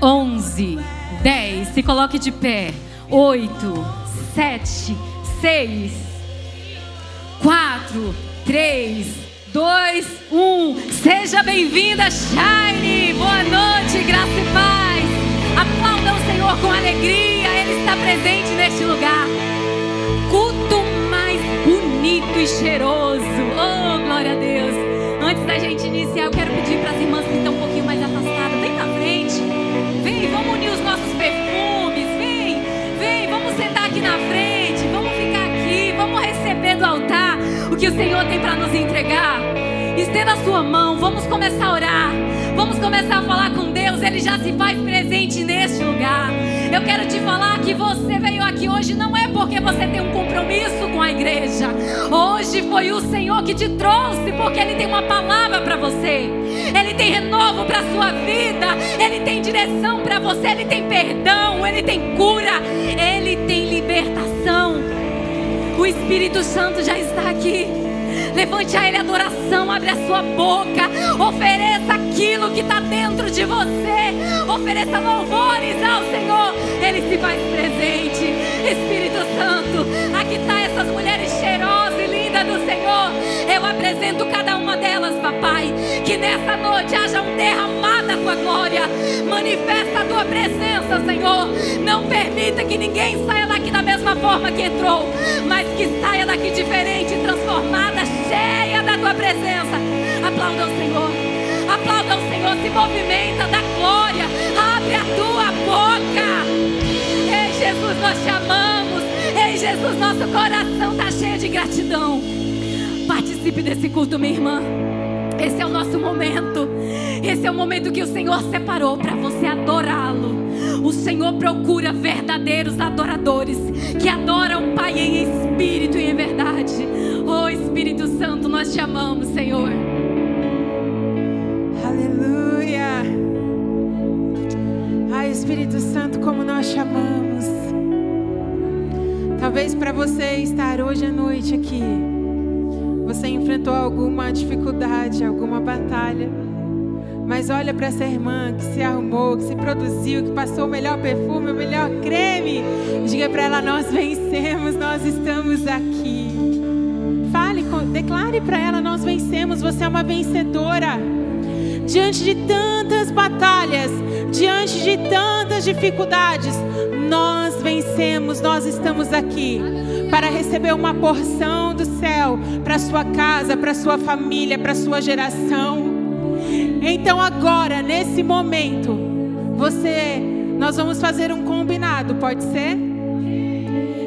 11, 10, se coloque de pé. 8, 7, 6, 4, 3, 2, 1. Seja bem-vinda, Shine. Boa noite, graça e paz. Aplauda o Senhor com alegria. Ele está presente neste lugar. Culto mais bonito e cheiroso. Oh, glória a Deus. Antes da gente iniciar, eu quero pedir para as irmãs que estão um pouquinho mais afastadas, vem na frente. Vem, vamos unir os nossos perfumes. Vem, vamos sentar aqui na frente. Vamos ficar aqui, vamos receber do altar o que o Senhor tem para nos entregar. Estenda a sua mão, vamos começar a orar. Vamos começar a falar com Deus. Ele já se faz presente neste lugar. Eu quero te falar que você veio aqui hoje não é porque você tem um compromisso com a igreja. Hoje foi o Senhor que te trouxe, porque Ele tem uma palavra para você. Ele tem renovo para a sua vida. Ele tem direção para você. Ele tem perdão, Ele tem cura, Ele tem libertação. O Espírito Santo já está aqui. Levante a Ele adoração, abre a sua boca, ofereça aquilo que está dentro de você, ofereça louvores ao Senhor. Ele se faz presente. Espírito Santo, aqui está essas mulheres cheirosas e lindas do Senhor. Eu apresento cada uma delas, papai. Que nessa noite haja um derramar da tua glória. Manifesta a tua presença, Senhor. Não permita que ninguém saia daqui da mesma forma que entrou, mas que saia daqui diferente, transformada, cheia da tua presença. Aplauda o Senhor. Aplauda o Senhor. Se movimenta da glória. Abre a tua boca. Ei, Jesus, nós te amamos. Ei, Jesus, nosso coração está cheio de gratidão. Participe desse culto, minha irmã. Esse é o nosso momento. Esse é o momento que o Senhor separou para você adorá-lo. O Senhor procura verdadeiros adoradores que adoram o Pai em espírito e em verdade. Oh, Espírito Santo, nós te amamos, Senhor. Aleluia. Ai, Espírito Santo, como nós te amamos. Talvez para você estar hoje à noite aqui, você enfrentou alguma dificuldade, alguma batalha. Mas olha para essa irmã que se arrumou, que se produziu, que passou o melhor perfume, o melhor creme. Diga para ela: nós vencemos, nós estamos aqui. Declare para ela: nós vencemos, você é uma vencedora. Diante de tantas batalhas, diante de tantas dificuldades, nós vencemos, nós estamos aqui para receber uma porção do céu para sua casa, para sua família, para sua geração. Então agora, nesse momento, nós vamos fazer um combinado, pode ser?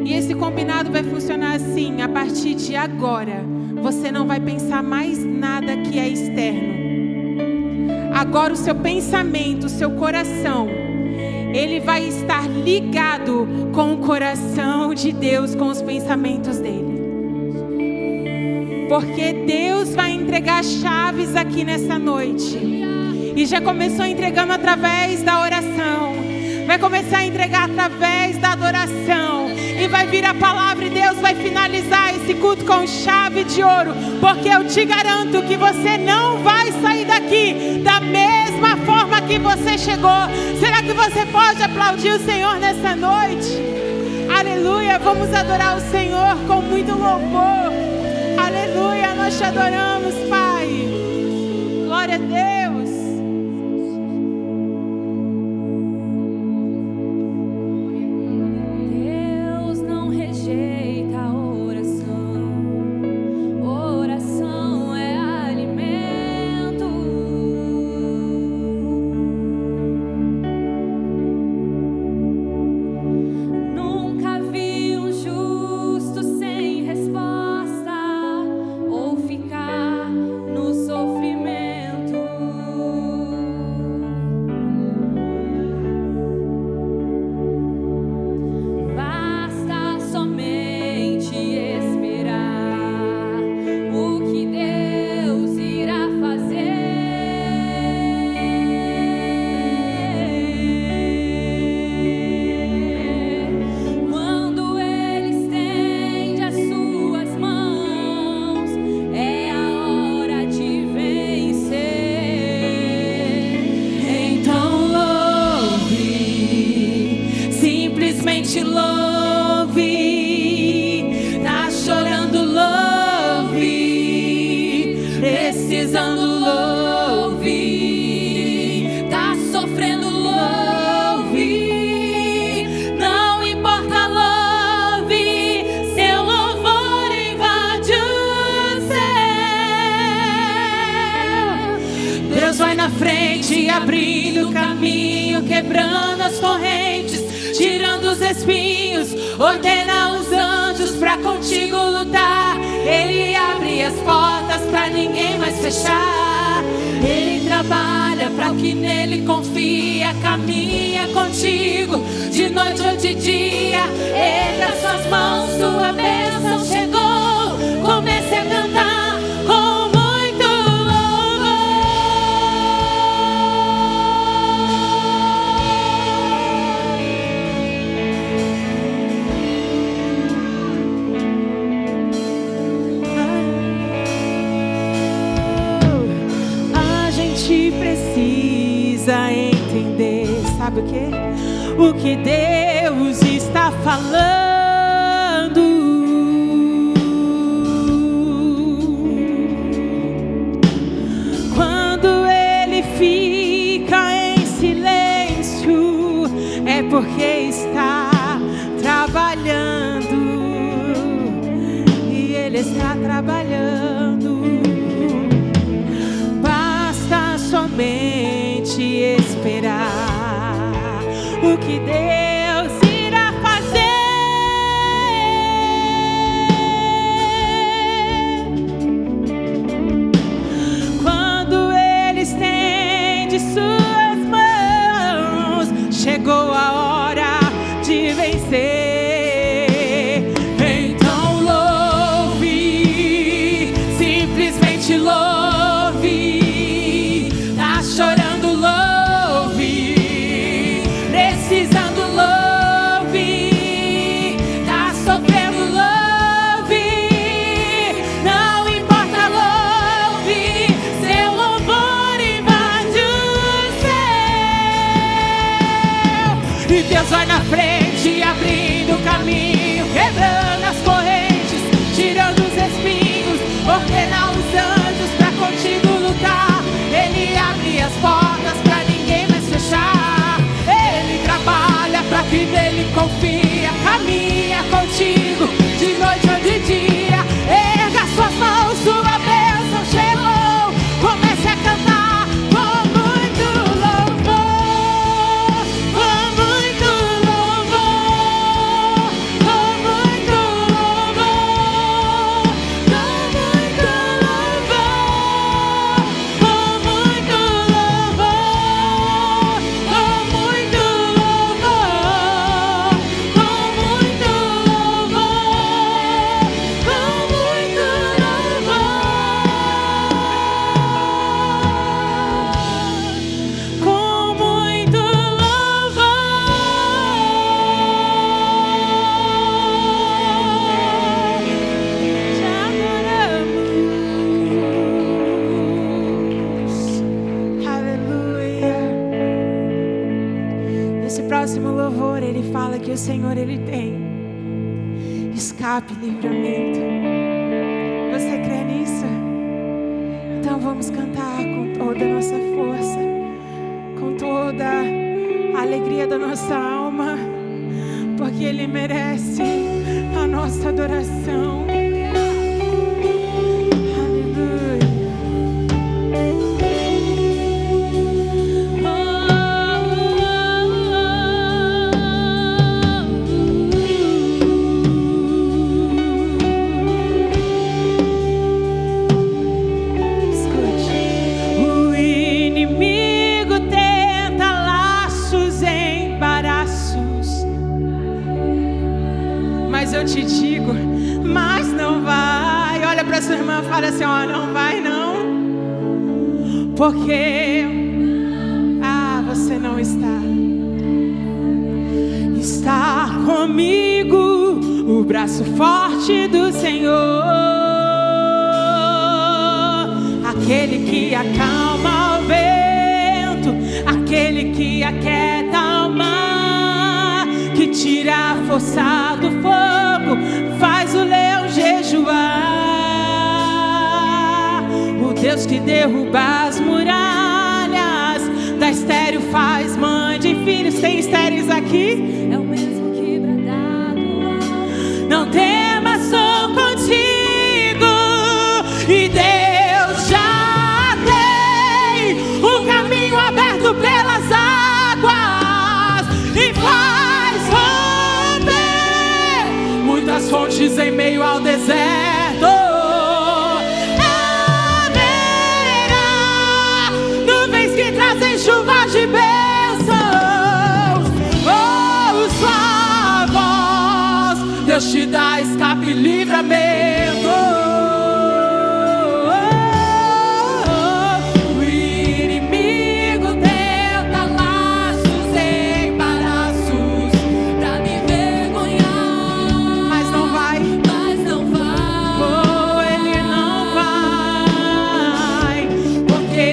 E esse combinado vai funcionar assim: a partir de agora, você não vai pensar mais nada que é externo. Agora o seu pensamento, o seu coração, ele vai estar ligado com o coração de Deus, com os pensamentos dele. Porque Deus vai entregar chaves aqui nessa noite. E já começou entregando através da oração. Vai começar a entregar através da adoração. E vai vir a palavra e Deus vai finalizar esse culto com chave de ouro. Porque eu te garanto que você não vai sair daqui da mesma forma que você chegou. Será que você pode aplaudir o Senhor nessa noite? Aleluia, vamos adorar o Senhor com muito louvor. Aleluia, nós te adoramos, Pai. Glória a Deus. Deus não rejeita a oração. Oração é alimento. Nunca vi um justo sem resposta ou ficar no sofrimento. precisando, louve. Tá sofrendo, louve. Não importa, louve. Seu louvor invade o céu. Deus vai na frente, abrindo o caminho, quebrando as correntes, tirando os espinhos, ordena os anjos pra contigo lutar. Ele abre as portas pra ninguém mais fechar. Ele trabalha pra que nele confia, caminha contigo de noite ou de dia. Erga suas mãos, sua bênção chegou. Comece a cantar com muito louvor. A gente precisa entender, sabe o quê? O que Deus está falando. Quando Ele fica em silêncio, é porque está trabalhando. E Ele está trabalhando. Basta somente esperar o que Deus irá fazer. Quando Ele estende suas mãos, chegou a hora de vencer. Então louve, simplesmente louve. Tá chorando, louve. Precisando, louve. Tá sofrendo, louve. Não importa, louve. Seu louvor invade o céu. E Deus vai na frente, abrindo o caminho, quebrando as correntes, tirando os espinhos, ordena os anjos pra contigo lutar. Ele abre as portas pra ninguém mais fechar. Ele trabalha pra que nele confia, caminha contigo de noite ou de dia. Erga suas mãos, sua bênção chegou. Comece a cantar com muito louvor, com muito louvor, com muito louvor, com muito louvor, com muito louvor, com muito louvor, com muito louvor, com muito louvor, com muito louvor. Te adoramos. Aleluia. Esse próximo louvor, ele fala que o Senhor, ele tem escape e livramento. Você crê nisso? Então vamos cantar com toda a nossa força, com toda a alegria da nossa alma, porque Ele merece a nossa adoração. Aleluia. Escute. O inimigo tenta laços, embaraços, mas eu te digo, mas não vai. Olha para sua irmã e fala assim, ó, não vai não, porque você não está comigo, o braço forte do Senhor, aquele que acalma o vento, aquele que aquieta o mar, que tira a força do fogo, faz o leão jejuar. O Deus que derruba as muralhas, da estéril faz mãe de filhos. Tem estéreis aqui? É o mesmo que bradado. Não temas, sou contigo. E Deus já tem um caminho aberto pelas águas e faz romper muitas fontes em meio ao deserto. Trazem chuvas de bênçãos. Ouço a voz, Deus te dá escape e livramento. O inimigo tenta laços e embaraços pra me envergonhar, mas não vai, oh, ele não vai, porque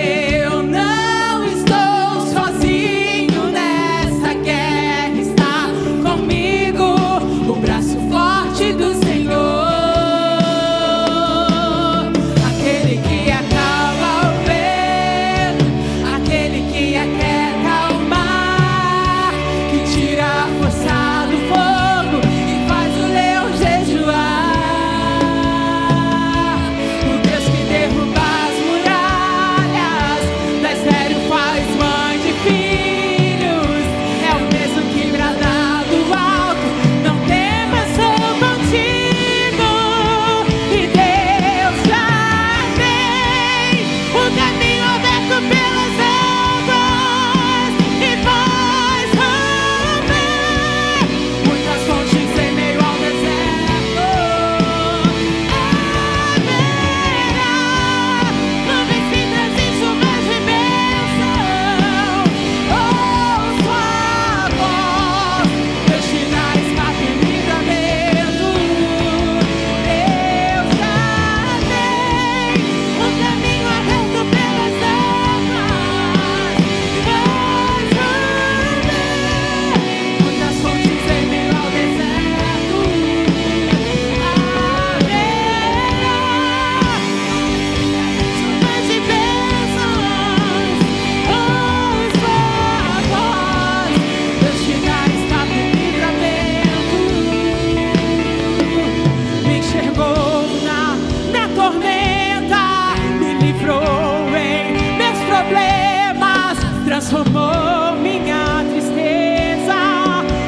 transformou minha tristeza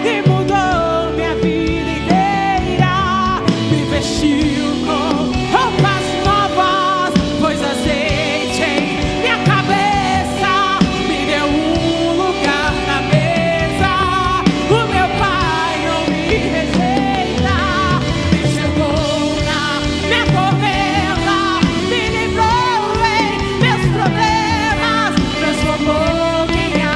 e mudou minha vida inteira. Me vestiu com roupas novas, pôs azeite em minha cabeça, me deu um lugar na mesa. O meu Pai não me rejeita, me chegou na minha tormenta, me livrou em meus problemas, transformou minha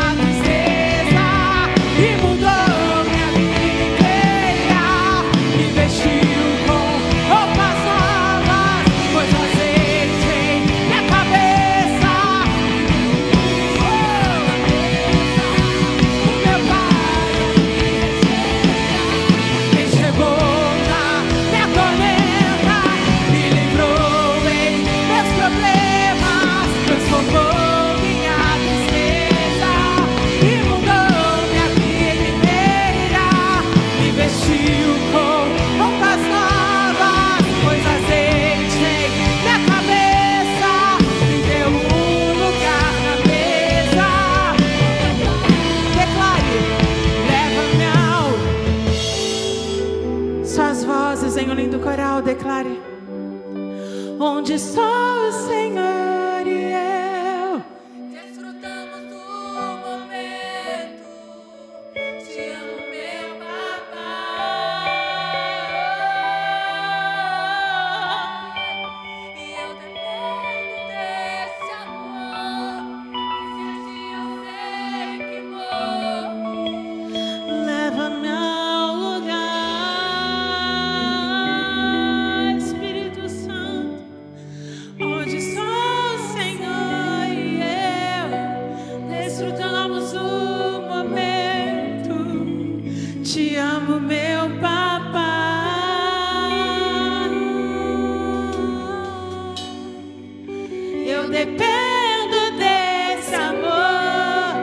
dependo desse amor,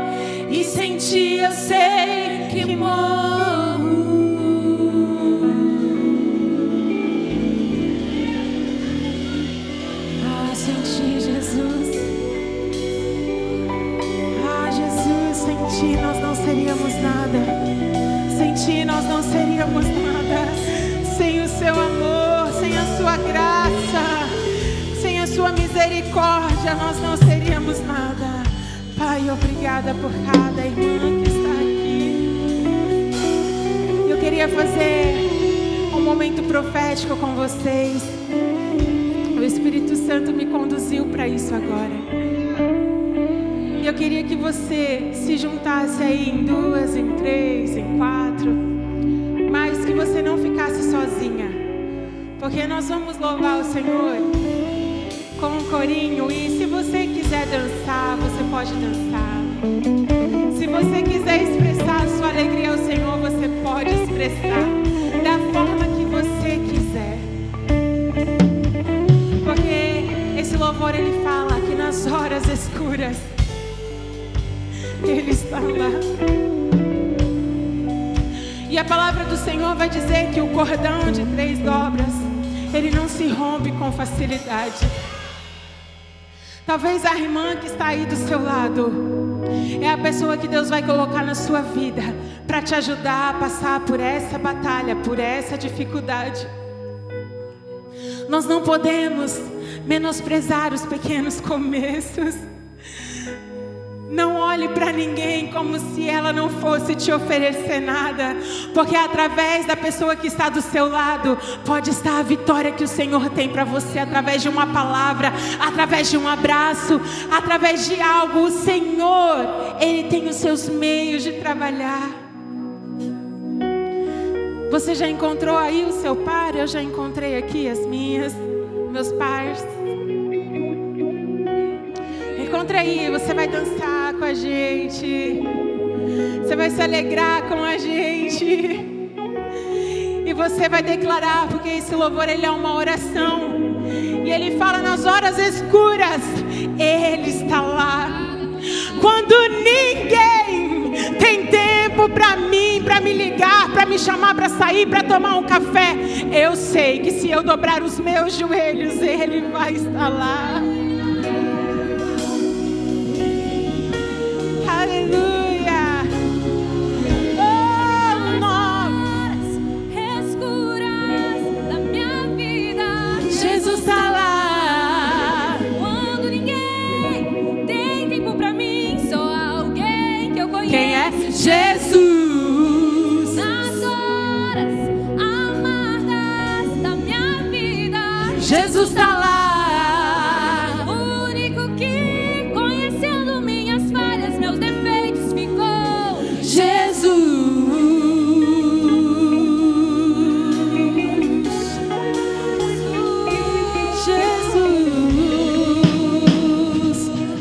e sem ti eu sei que morro. Ah, sem ti, Jesus. Ah, Jesus, sem ti nós não seríamos nada. Sem ti nós não seríamos nada. Sem o seu amor, sem a sua graça, sem a sua misericórdia, nós não seríamos nada. Pai, obrigada por cada irmã que está aqui. Eu queria fazer um momento profético com vocês. O Espírito Santo me conduziu para isso agora. E eu queria que você se juntasse aí em 2, em 3, em 4, mas que você não ficasse sozinha, porque nós vamos louvar o Senhor com um corinho. E se você quiser dançar, você pode dançar. Se você quiser expressar a sua alegria ao Senhor, você pode expressar da forma que você quiser. Porque esse louvor, ele fala que nas horas escuras Ele está lá. E a palavra do Senhor vai dizer que o cordão de 3 dobras, ele não se rompe com facilidade. Talvez a irmã que está aí do seu lado é a pessoa que Deus vai colocar na sua vida para te ajudar a passar por essa batalha, por essa dificuldade. Nós não podemos menosprezar os pequenos começos. Não olhe para ninguém como se ela não fosse te oferecer nada, porque através da pessoa que está do seu lado pode estar a vitória que o Senhor tem para você, através de uma palavra, através de um abraço, através de algo. O Senhor, Ele tem os seus meios de trabalhar. Você já encontrou aí o seu par? Eu já encontrei aqui as meus pares. Encontra aí, você vai dançar com a gente, você vai se alegrar com a gente, e você vai declarar, porque esse louvor, ele é uma oração, e ele fala nas horas escuras, Ele está lá. Quando ninguém tem tempo para mim, para me ligar, para me chamar para sair, para tomar um café, eu sei que se eu dobrar os meus joelhos, Ele vai estar lá. Aleluia. Oh, horas escuras da minha vida, Jesus está lá. Quando ninguém tem tempo pra mim, só alguém que eu conheço. Quem é? Jesus. Nas horas amargas da minha vida, Jesus está lá.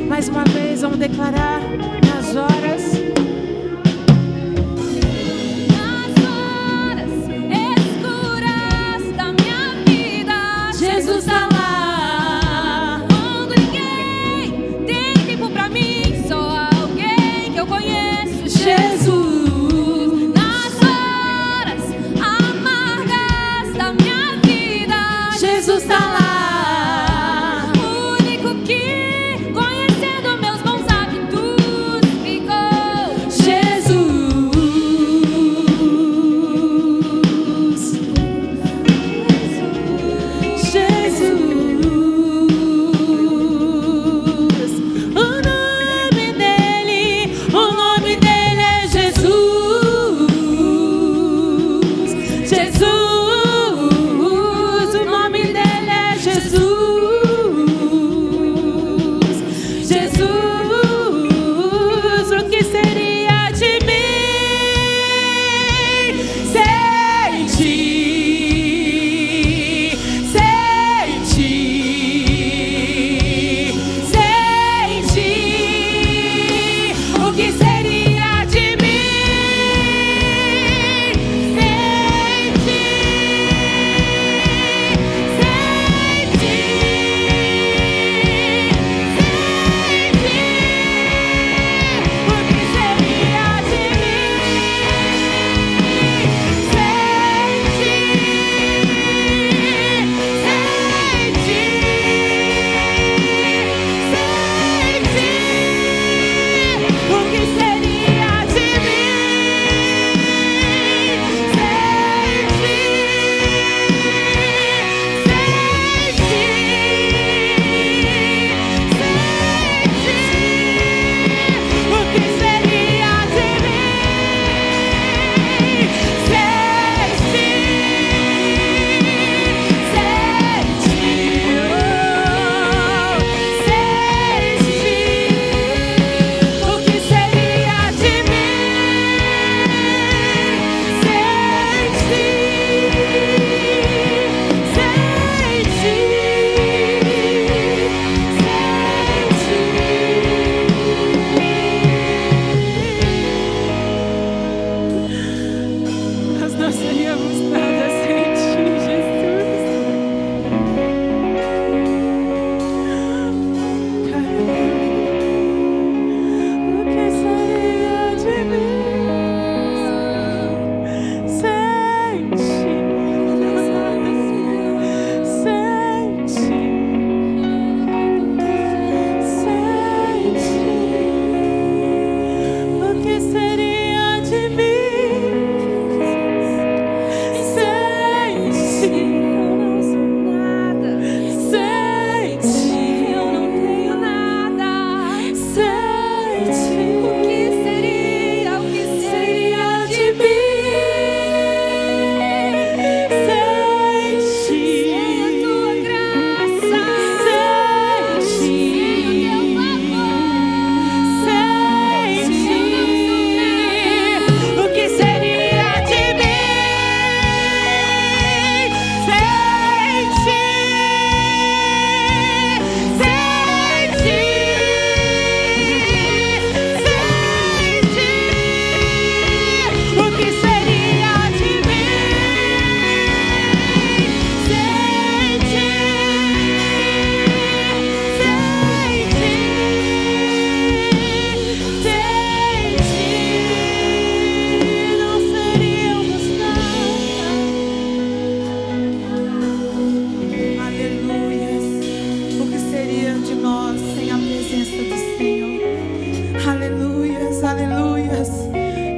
Mais uma vez, vamos declarar nas horas. Nas horas escuras da minha vida, Jesus está lá. Quando ninguém tem tempo pra mim, só alguém que eu conheço, Jesus. Nas horas amargas da minha vida, Jesus está lá. Aleluias, aleluias.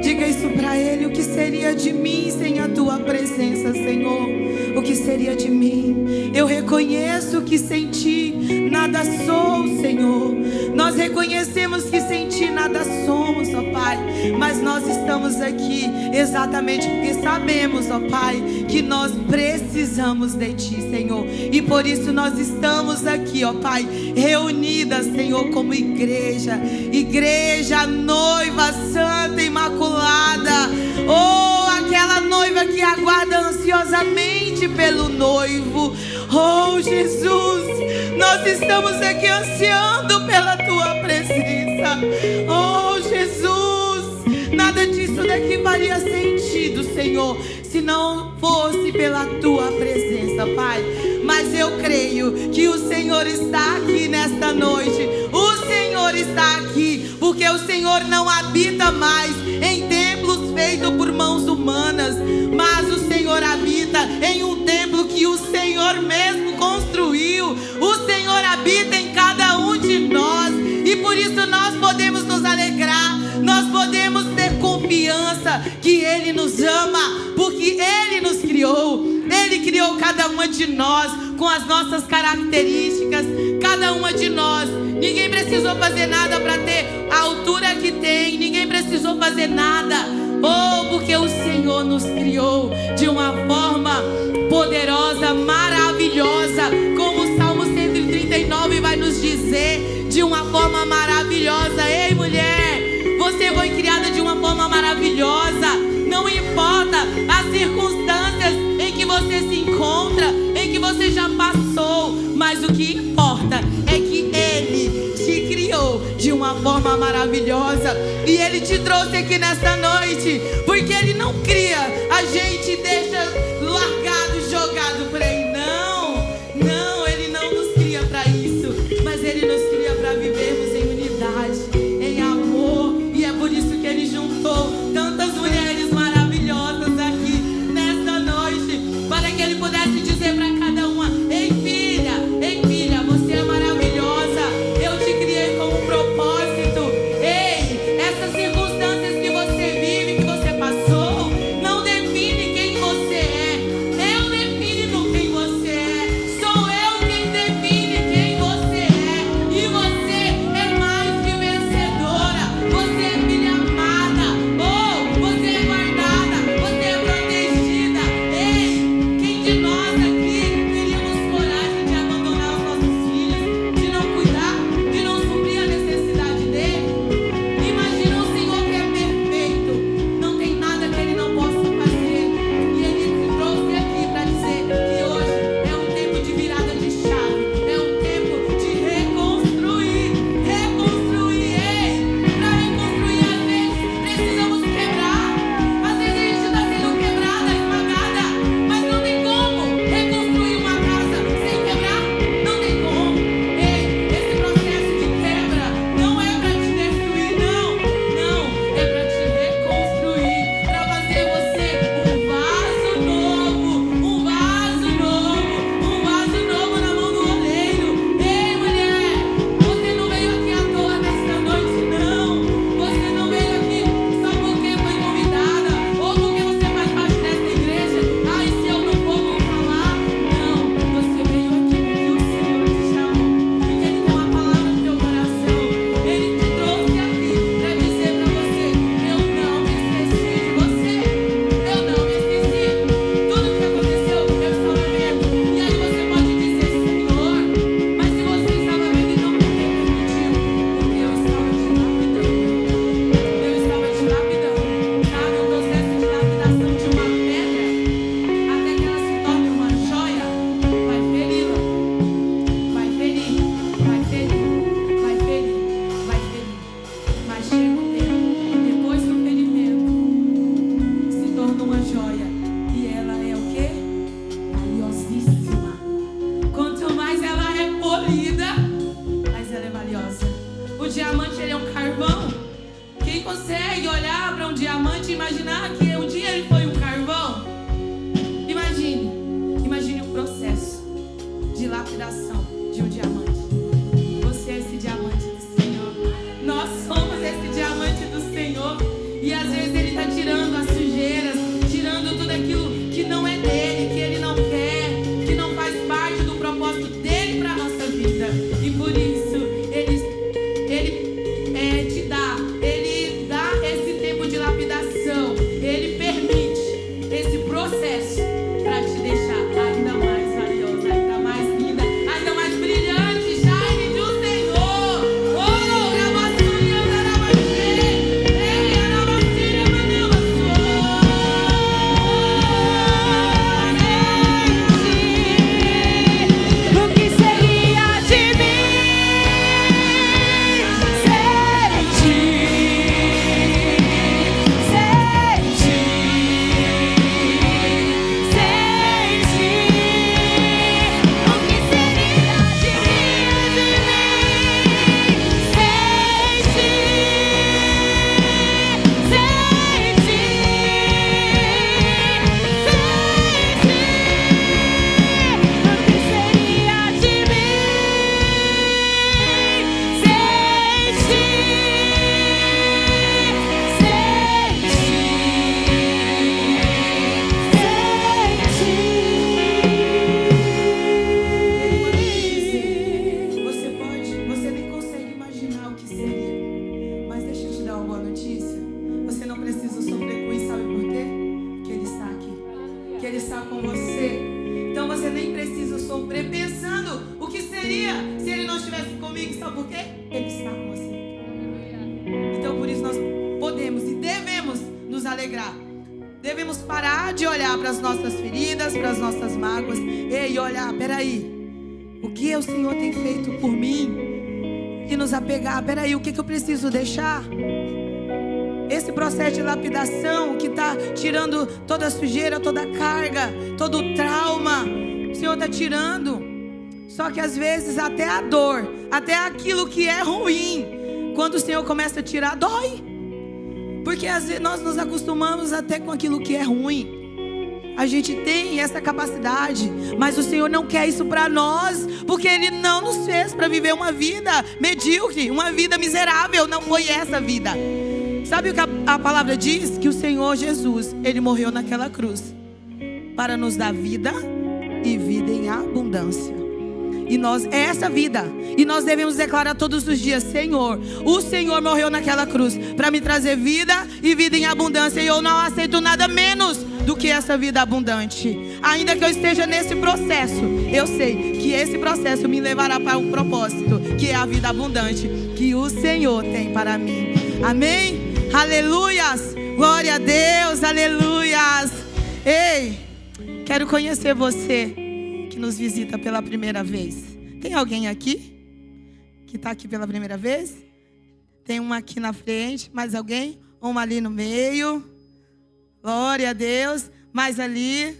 Diga isso para Ele. O que seria de mim sem a Tua presença, Senhor? O que seria de mim? Eu reconheço que sem Ti nada sou, Senhor. Nós reconhecemos que sem Ti nada somos, ó Pai. Mas nós estamos aqui exatamente porque sabemos, ó Pai, que nós precisamos de Ti, Senhor. E por isso nós estamos aqui, ó Pai, reunidas, Senhor, como igreja. Igreja, noiva santa, imaculada. Oh, aquela noiva que aguarda ansiosamente pelo noivo. Oh, Jesus, nós estamos aqui ansiando pela Tua presença. Oh, Jesus, nada disso daqui faria sentido, Senhor, se não fosse pela Tua presença, Pai. Mas eu creio que o Senhor está aqui nesta noite. O Senhor está aqui, porque o Senhor não habita mais em templos feitos por mãos humanas, mas o Senhor habita em um templo que o Senhor mesmo construiu. O Senhor habita em cada um de nós, e por isso nós podemos nos alegrar, nós podemos ter confiança que Ele nos ama, porque Ele nos criou. Ele criou cada uma de nós com as nossas características, cada uma de nós. Ninguém precisou fazer nada para ter a altura que tem, ninguém precisou fazer nada. Oh, porque o Senhor nos criou de uma forma poderosa, maravilhosa, como o Salmo 139 vai nos dizer, de uma forma maravilhosa. Ei, mulher, você foi criada de uma forma maravilhosa. Não importa as circunstâncias em que você se encontra, em que você já passou, mas o que importa é que Ele te criou de uma forma maravilhosa, e Ele te trouxe aqui nesta noite, porque Ele não cria a gente e deixa largado, jogado por aí. Não, Ele não nos cria para isso, mas Ele nos cria para vivermos em unidade, em amor, e é por isso que Ele juntou tantas mulheres maravilhosas aqui nesta noite, para que Ele pudesse dizer para cada uma: ei filha, você é maravilhosa, eu te criei com um propósito. Ei, essas circunstâncias que você vive, que você passou, não define quem você é. Eu defino quem você é. Sou eu quem define quem você é. E você é mais que vencedora. Você é filha amada. Oh, você é guardada. Você é protegida. Ei, quem de nós aqui teríamos coragem de abandonar os nossos filhos, de não cuidar, de não suprir a necessidade dele? Imagina um Senhor que é perfeito, não tem nada que Ele não possa fazer, e Ele te trouxe aqui para dizer que hoje é um tempo de virada de chave, é um tempo de reconstruir. Ei, para reconstruir às vezes precisamos quebrar, às vezes a gente está sendo quebrada, esmagada, mas não tem como reconstruir uma casa sem quebrar, não tem como. Ei, esse processo de quebra não é para te destruir, não, é para te reconstruir, para fazer você um vaso novo na mão do oleiro. Ei, mulher, você não veio aqui à toa nesta noite, não. Você não veio aqui só porque foi convidada ou porque você faz parte dessa igreja. Ai, se eu não for, vou falar. Não, você veio aqui porque o Senhor te chamou, porque Ele tem uma palavra no teu coração. Ele te trouxe aqui para dizer para você: eu não me esqueci de você, eu não me esqueci. Tudo que aconteceu, eu estava vendo. E aí você pode dizer: Senhor, mas se você estava vendo, então por que permitiu? Porque eu estava te lapidando. Eu estava te lapidando. Sabe o processo de lapidação de uma pedra até que ela se torne uma joia? Vai feri-la, vai ferir, vai ferir, vai ferir, vai ferir. Mas chega um tempo que depois do ferimento se torna uma joia, e ela é o quê? Valiosíssima. Quanto mais ela é polida, mais ela é valiosa. O diamante, ele é um carvão. Quem consegue olhar para um diamante e imaginar que um dia ele foi um carvão? Imagine o processo de lapidação de um diamante. Você é esse diamante do Senhor. Nós somos esse diamante. alegrar. Devemos parar de olhar para as nossas feridas, para as nossas mágoas. E olhar, peraí, o que o Senhor tem feito por mim? E nos apegar, peraí, o que eu preciso deixar? Esse processo de lapidação que está tirando toda a sujeira, toda a carga, todo o trauma, o Senhor está tirando. Só que às vezes até a dor, até aquilo que é ruim, quando o Senhor começa a tirar, dói. Porque às vezes nós nos acostumamos até com aquilo que é ruim. A gente tem essa capacidade, mas o Senhor não quer isso para nós, porque Ele não nos fez para viver uma vida medíocre, uma vida miserável. Não foi essa a vida. Sabe o que a palavra diz? Que o Senhor Jesus, Ele morreu naquela cruz para nos dar vida e vida em abundância. E nós, é essa vida. E nós devemos declarar todos os dias: Senhor, o Senhor morreu naquela cruz para me trazer vida e vida em abundância. E eu não aceito nada menos do que essa vida abundante. Ainda que eu esteja nesse processo, eu sei que esse processo me levará para um propósito, que é a vida abundante que o Senhor tem para mim. Amém? Aleluias! Glória a Deus, aleluias! Ei, quero conhecer você que nos visita pela primeira vez. Tem alguém aqui que está aqui pela primeira vez? Tem uma aqui na frente, mais alguém? Uma ali no meio. Glória a Deus. Mais ali.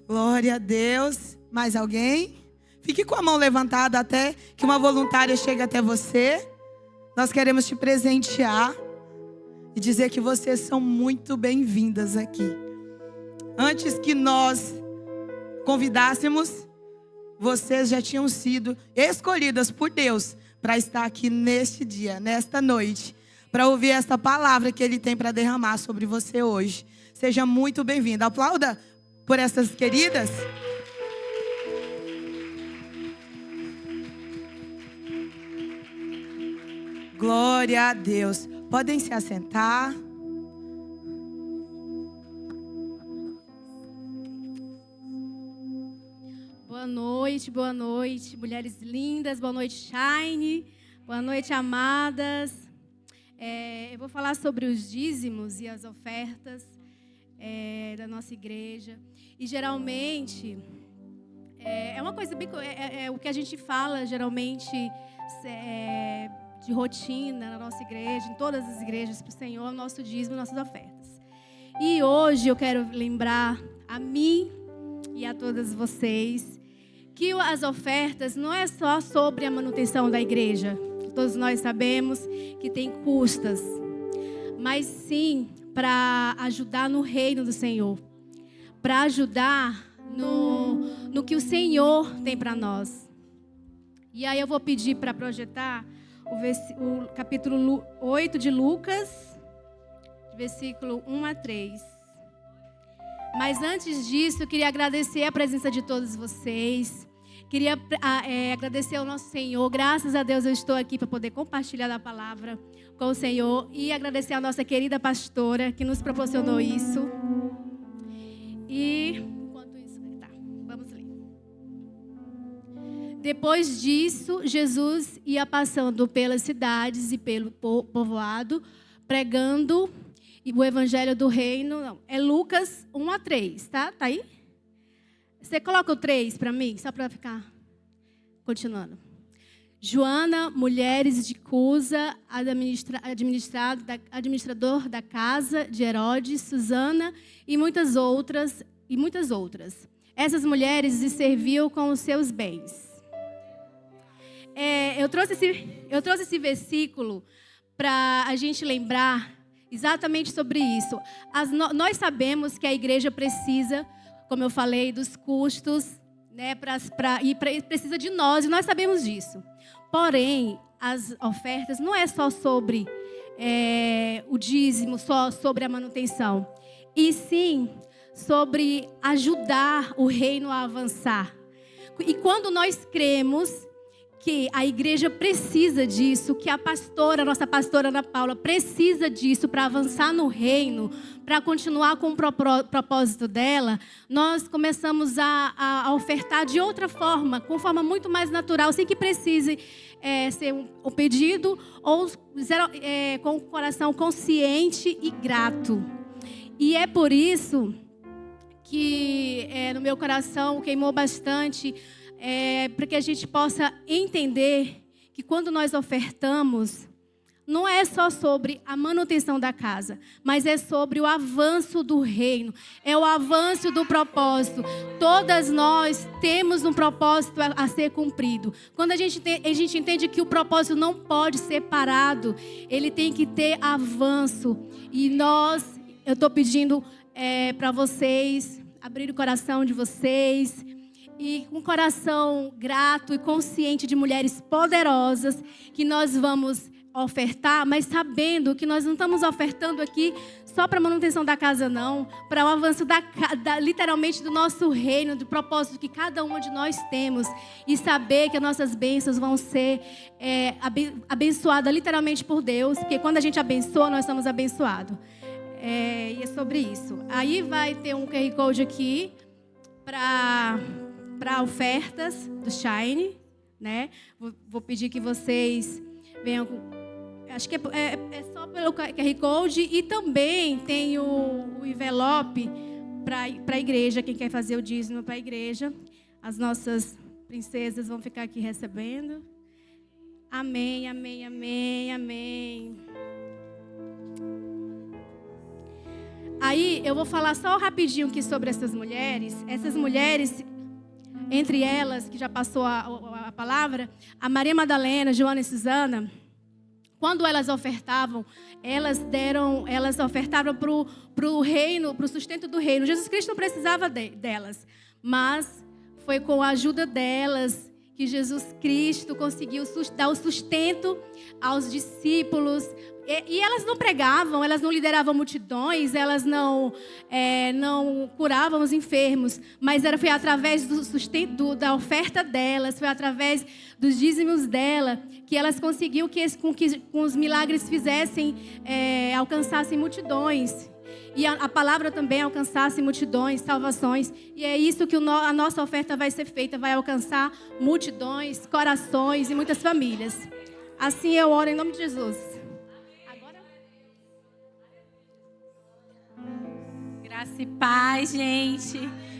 Glória a Deus. Mais alguém? Fique com a mão levantada até que uma voluntária chegue até você. Nós queremos te presentear e dizer que vocês são muito bem-vindas aqui. Antes que nós convidássemos, vocês já tinham sido escolhidas por Deus para estar aqui neste dia, nesta noite, para ouvir esta palavra que Ele tem para derramar sobre você hoje. Seja muito bem-vinda. Aplauda por essas queridas. Glória a Deus. Podem se assentar. Boa noite, mulheres lindas. Boa noite, Shine. Boa noite, amadas. Eu vou falar sobre os dízimos e as ofertas da nossa igreja. E geralmente, é uma coisa bem... o que a gente fala, geralmente, de rotina na nossa igreja, em todas as igrejas, para o Senhor, o nosso dízimo e nossas ofertas. E hoje eu quero lembrar a mim e a todas vocês que as ofertas não é só sobre a manutenção da igreja. Todos nós sabemos que tem custas, mas sim para ajudar no reino do Senhor, para ajudar no que o Senhor tem para nós. E aí eu vou pedir para projetar o capítulo 8 de Lucas, versículo 1 a 3. Mas antes disso, eu queria agradecer a presença de todos vocês. Queria agradecer ao nosso Senhor. Graças a Deus eu estou aqui para poder compartilhar da palavra com o Senhor. E agradecer a nossa querida pastora que nos proporcionou isso. E enquanto isso, vamos ler. Depois disso, Jesus ia passando pelas cidades e pelo povoado, pregando o evangelho do reino. Não, é Lucas 1 a 3, tá? Tá aí? Você coloca o 3 para mim, só para ficar continuando. Joana, mulheres de Cusa, administrador da casa de Herodes, Susana e muitas outras. Essas mulheres lhe serviam com os seus bens. Eu trouxe esse versículo para a gente lembrar exatamente sobre isso. Nós sabemos que a igreja precisa, como eu falei, dos custos, né, e precisa de nós, e nós sabemos disso. Porém, as ofertas não é só sobre o dízimo, só sobre a manutenção, e sim sobre ajudar o reino a avançar. E quando nós cremos que a igreja precisa disso, que a nossa pastora Ana Paula precisa disso para avançar no reino, para continuar com o propósito dela, nós começamos a ofertar de outra forma, com forma muito mais natural, sem que precise ser um pedido ou com o coração consciente e grato. E é por isso que no meu coração queimou bastante, para que a gente possa entender que quando nós ofertamos, não é só sobre a manutenção da casa, mas é sobre o avanço do reino, é o avanço do propósito. Todas nós temos um propósito a ser cumprido. Quando a gente entende que o propósito não pode ser parado, ele tem que ter avanço. E eu estou pedindo para vocês abrir o coração de vocês e com um coração grato e consciente de mulheres poderosas, que nós vamos ofertar, mas sabendo que nós não estamos ofertando aqui só para a manutenção da casa, não, para o avanço literalmente do nosso reino, do propósito que cada uma de nós temos, e saber que as nossas bênçãos vão ser abençoadas literalmente por Deus, porque quando a gente abençoa, nós somos abençoados. E é sobre isso. Aí vai ter um QR Code aqui para ofertas do Shine, né? Vou pedir que vocês venham com... Acho que é só pelo QR Code, e também tem o envelope para a igreja, quem quer fazer o dízimo para a igreja. As nossas princesas vão ficar aqui recebendo. Amém, amém, amém, amém. Aí eu vou falar só rapidinho aqui sobre essas mulheres. Essas mulheres, entre elas, que já passou a palavra, a Maria Madalena, Joana e Susana, quando elas ofertavam, elas ofertavam para o reino, para o sustento do reino. Jesus Cristo não precisava delas, mas foi com a ajuda delas que Jesus Cristo conseguiu dar o sustento aos discípulos. E elas não pregavam, elas não lideravam multidões, elas não curavam os enfermos, mas foi através do sustento, da oferta delas, foi através dos dízimos dela, que elas conseguiam que os milagres alcançassem multidões. E a palavra também alcançasse multidões, salvações. E é isso que a nossa oferta vai ser feita, vai alcançar multidões, corações e muitas famílias. Assim eu oro em nome de Jesus. Graça e paz, gente.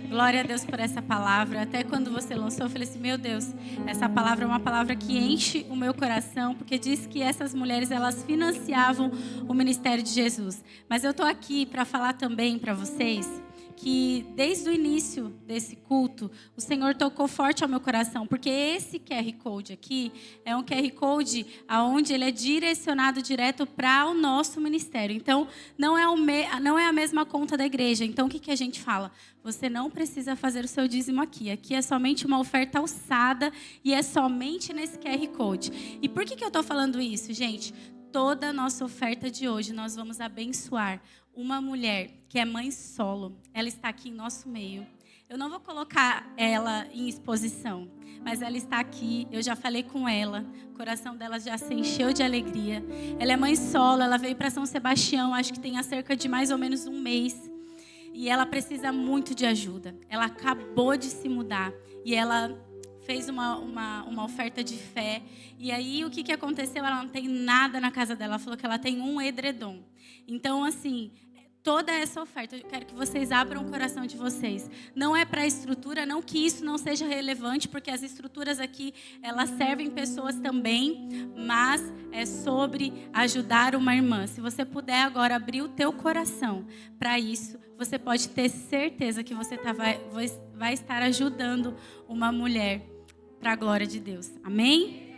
Glória a Deus por essa palavra. Até quando você lançou, eu falei assim, meu Deus, essa palavra é uma palavra que enche o meu coração, porque diz que essas mulheres, elas financiavam o ministério de Jesus. Mas eu estou aqui para falar também para vocês que desde o início desse culto, o Senhor tocou forte ao meu coração, porque esse QR Code aqui é um QR Code onde ele é direcionado direto para o nosso ministério. Então, não é a mesma conta da igreja. Então, o que a gente fala? Você não precisa fazer o seu dízimo aqui. Aqui é somente uma oferta alçada e é somente nesse QR Code. E por que eu estou falando isso, gente? Toda a nossa oferta de hoje, nós vamos abençoar uma mulher que é mãe solo. Ela está aqui em nosso meio. Eu não vou colocar ela em exposição, mas ela está aqui. Eu já falei com ela. O coração dela já se encheu de alegria. Ela é mãe solo. Ela veio para São Sebastião, acho que tem há cerca de mais ou menos um mês. E ela precisa muito de ajuda. Ela acabou de se mudar. E ela fez uma oferta de fé. E aí, o que aconteceu? Ela não tem nada na casa dela. Ela falou que ela tem um edredom. Então, assim, toda essa oferta, eu quero que vocês abram o coração de vocês. Não é para a estrutura, não que isso não seja relevante, porque as estruturas aqui, elas servem pessoas também, mas é sobre ajudar uma irmã. Se você puder agora abrir o teu coração para isso, você pode ter certeza que você vai estar ajudando uma mulher para a glória de Deus. Amém?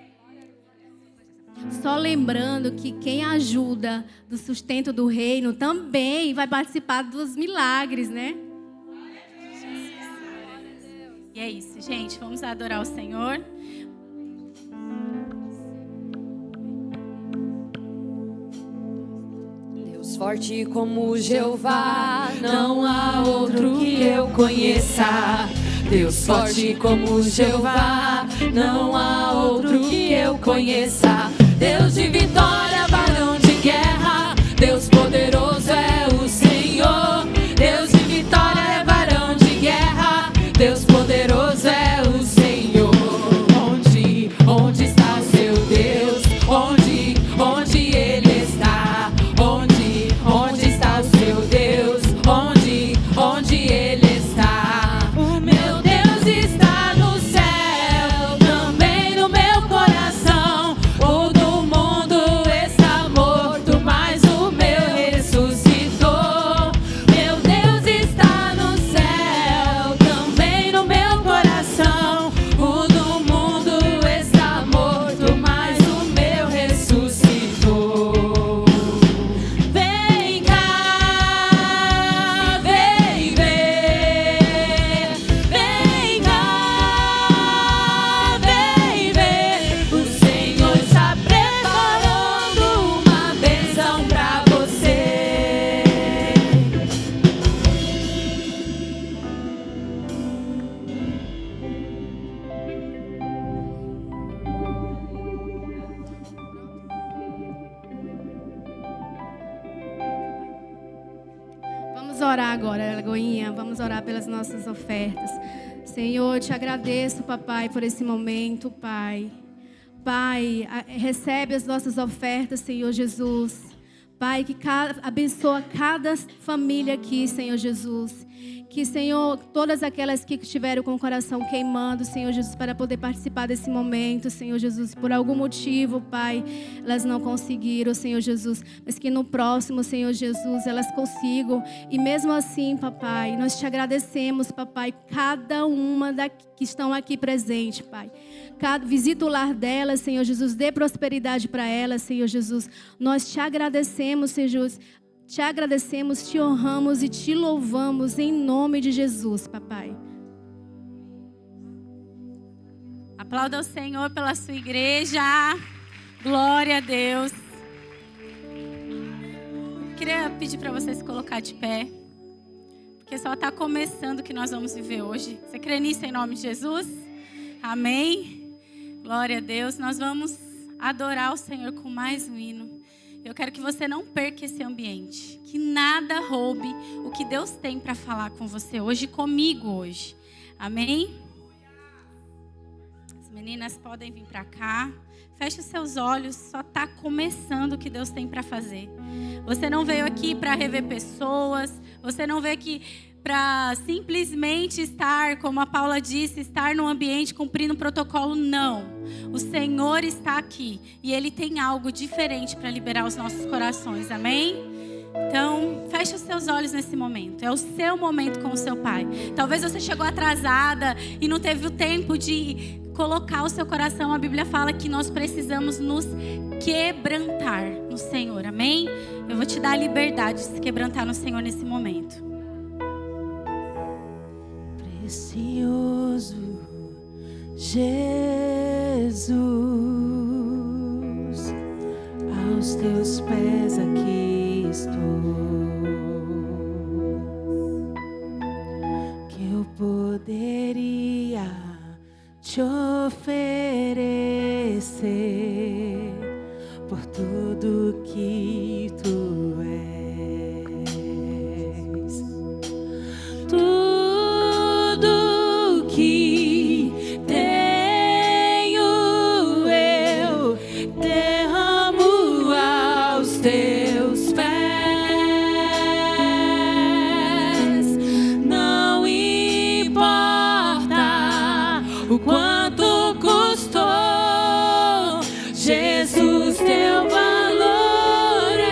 Só lembrando que quem ajuda do sustento do reino também vai participar dos milagres, né? E é isso, gente. Vamos adorar o Senhor. Deus forte como Jeová, não há outro que eu conheça. Deus forte como Jeová, não há outro que eu conheça. Deus de vitória, varão de guerra, Deus poderoso é o Senhor. Deus de vitória é varão de guerra, Deus poderoso é o Senhor. Onde está o seu orar agora, Lagoinha. Vamos orar pelas nossas ofertas. Senhor, eu te agradeço, papai, por esse momento, Pai. Pai, recebe as nossas ofertas, Senhor Jesus. Pai, que abençoa cada família aqui, Senhor Jesus. Que, Senhor, todas aquelas que estiveram com o coração queimando, Senhor Jesus, para poder participar desse momento, Senhor Jesus, por algum motivo, Pai, elas não conseguiram, Senhor Jesus, mas que no próximo, Senhor Jesus, elas consigam. E mesmo assim, papai, nós te agradecemos, papai, cada uma que estão aqui presente, Pai. Visita o lar delas, Senhor Jesus, dê prosperidade para elas, Senhor Jesus. Nós te agradecemos, Senhor Jesus. Te agradecemos, te honramos e te louvamos em nome de Jesus, papai. Aplauda o Senhor pela sua igreja. Glória a Deus. Queria pedir para você se colocar de pé, porque só está começando o que nós vamos viver hoje. Você crê nisso em nome de Jesus? Amém? Glória a Deus. Nós vamos adorar o Senhor com mais um hino. Eu quero que você não perca esse ambiente. Que nada roube o que Deus tem para falar com você hoje, comigo hoje. Amém? As meninas podem vir para cá. Feche os seus olhos. Só está começando o que Deus tem para fazer. Você não veio aqui para rever pessoas. Você não veio aqui para simplesmente estar, como a Paula disse, estar no ambiente cumprindo um protocolo. Não. O Senhor está aqui e Ele tem algo diferente para liberar os nossos corações. Amém? Então, feche os seus olhos nesse momento. É o seu momento com o seu Pai. Talvez você chegou atrasada e não teve o tempo de colocar o seu coração. A Bíblia fala que nós precisamos nos quebrantar no Senhor. Amém? Eu vou te dar a liberdade de se quebrantar no Senhor nesse momento. Precioso Jesus, aos teus pés aqui estou. Que eu poderia te oferecer por tudo que tu és. Tudo que tenho eu derramo aos teus pés. Não importa o quanto custou, Jesus, teu valor é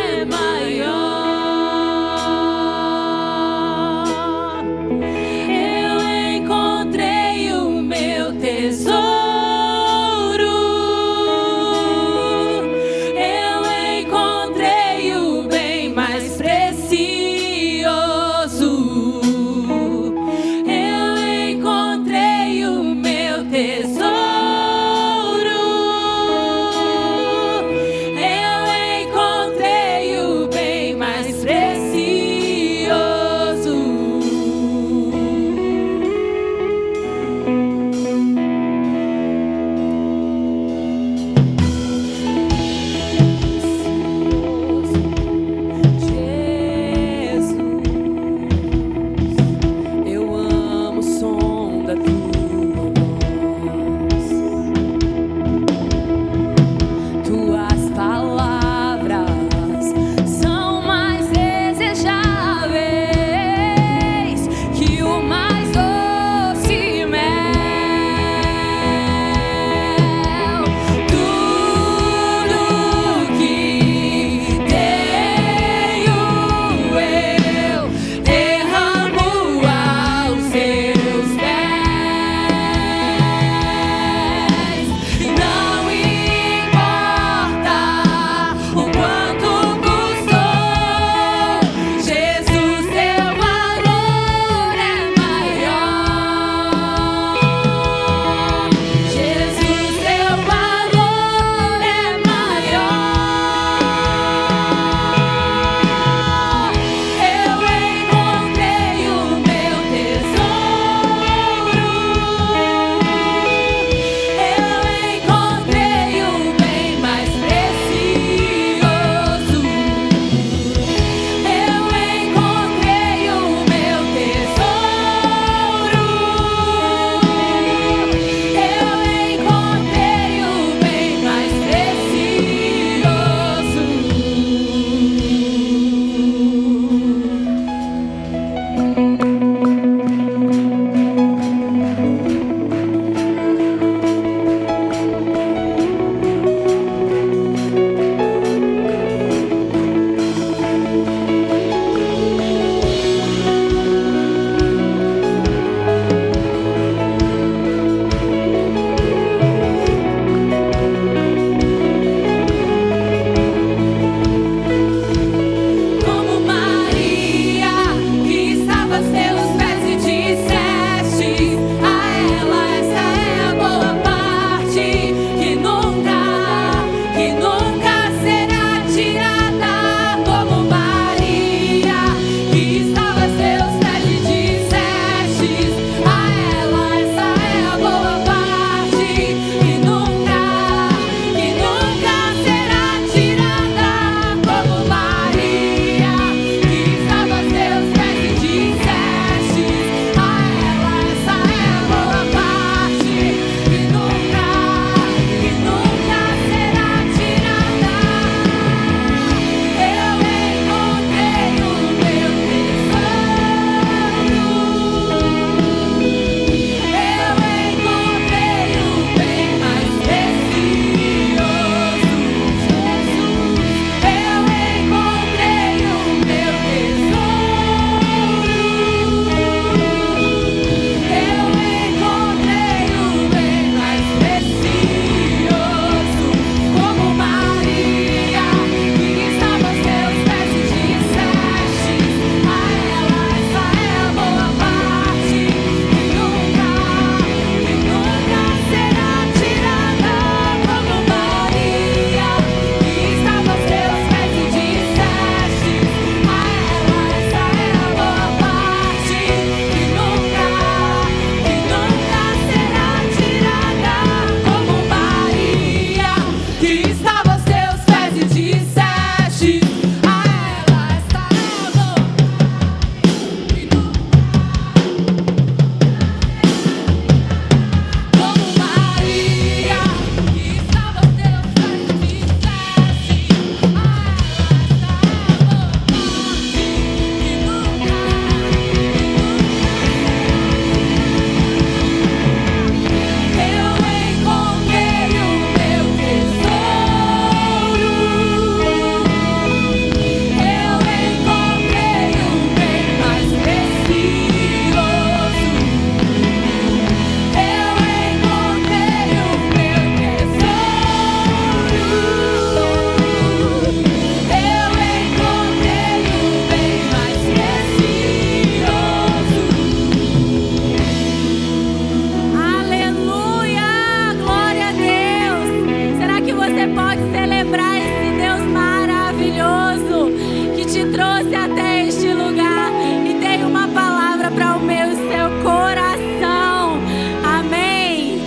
celebrar esse Deus maravilhoso que te trouxe até este lugar e tem uma palavra para o meu e seu coração. Amém.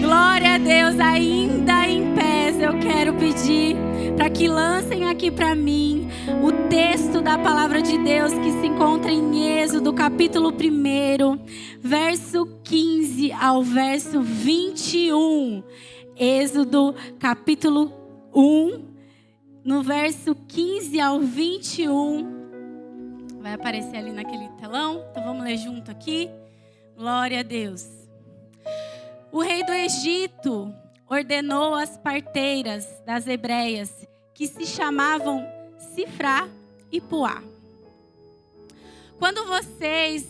Glória a Deus. Ainda em pés, eu quero pedir para que lancem aqui para mim o texto da palavra de Deus que se encontra em Êxodo, capítulo 1, verso 15 ao verso 21. Êxodo, capítulo 1, no verso 15 ao 21. Vai aparecer ali naquele telão. Então vamos ler junto aqui. Glória a Deus. O rei do Egito ordenou às parteiras das hebreias, que se chamavam Sifrá e Puá: quando vocês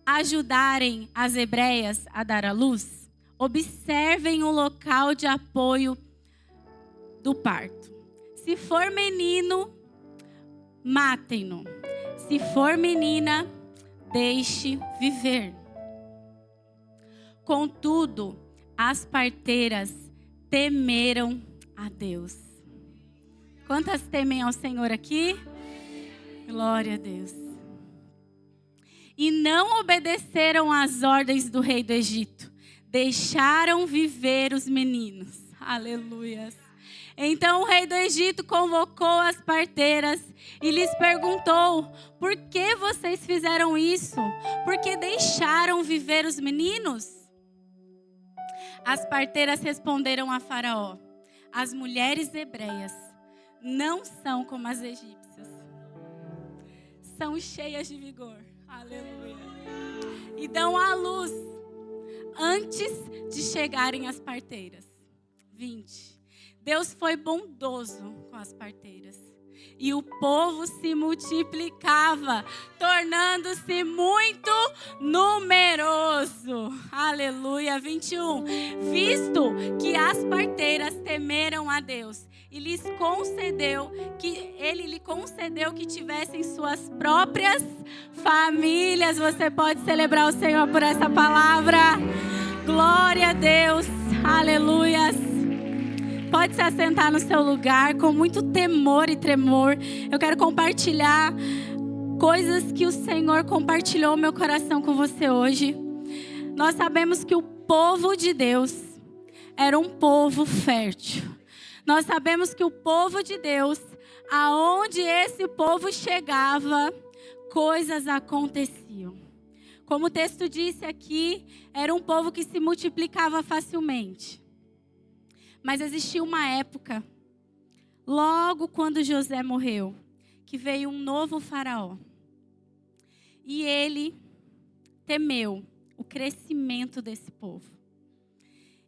ajudarem as hebreias a dar à luz, observem o local de apoio do parto. Se for menino, matem-no. Se for menina, deixe viver. Contudo, as parteiras temeram a Deus. Quantas temem ao Senhor aqui? Glória a Deus. E não obedeceram às ordens do rei do Egito. Deixaram viver os meninos. Aleluia. Então o rei do Egito convocou as parteiras e lhes perguntou: por que vocês fizeram isso? Por que deixaram viver os meninos? As parteiras responderam a Faraó: as mulheres hebreias não são como as egípcias. São cheias de vigor. Aleluia. E dão à luz antes de chegarem as parteiras. 20. Deus foi bondoso com as parteiras. E o povo se multiplicava, tornando-se muito numeroso. Aleluia. 21. Visto que as parteiras temeram a Deus, ele lhe concedeu que tivessem suas próprias famílias. Você pode celebrar o Senhor por essa palavra. Glória a Deus. Aleluia. Pode se assentar no seu lugar com muito temor e tremor. Eu quero compartilhar coisas que o Senhor compartilhou no meu coração com você hoje. Nós sabemos que o povo de Deus era um povo fértil. Nós sabemos que o povo de Deus, aonde esse povo chegava, coisas aconteciam. Como o texto disse aqui, era um povo que se multiplicava facilmente. Mas existia uma época, logo quando José morreu, que veio um novo faraó. E ele temeu o crescimento desse povo.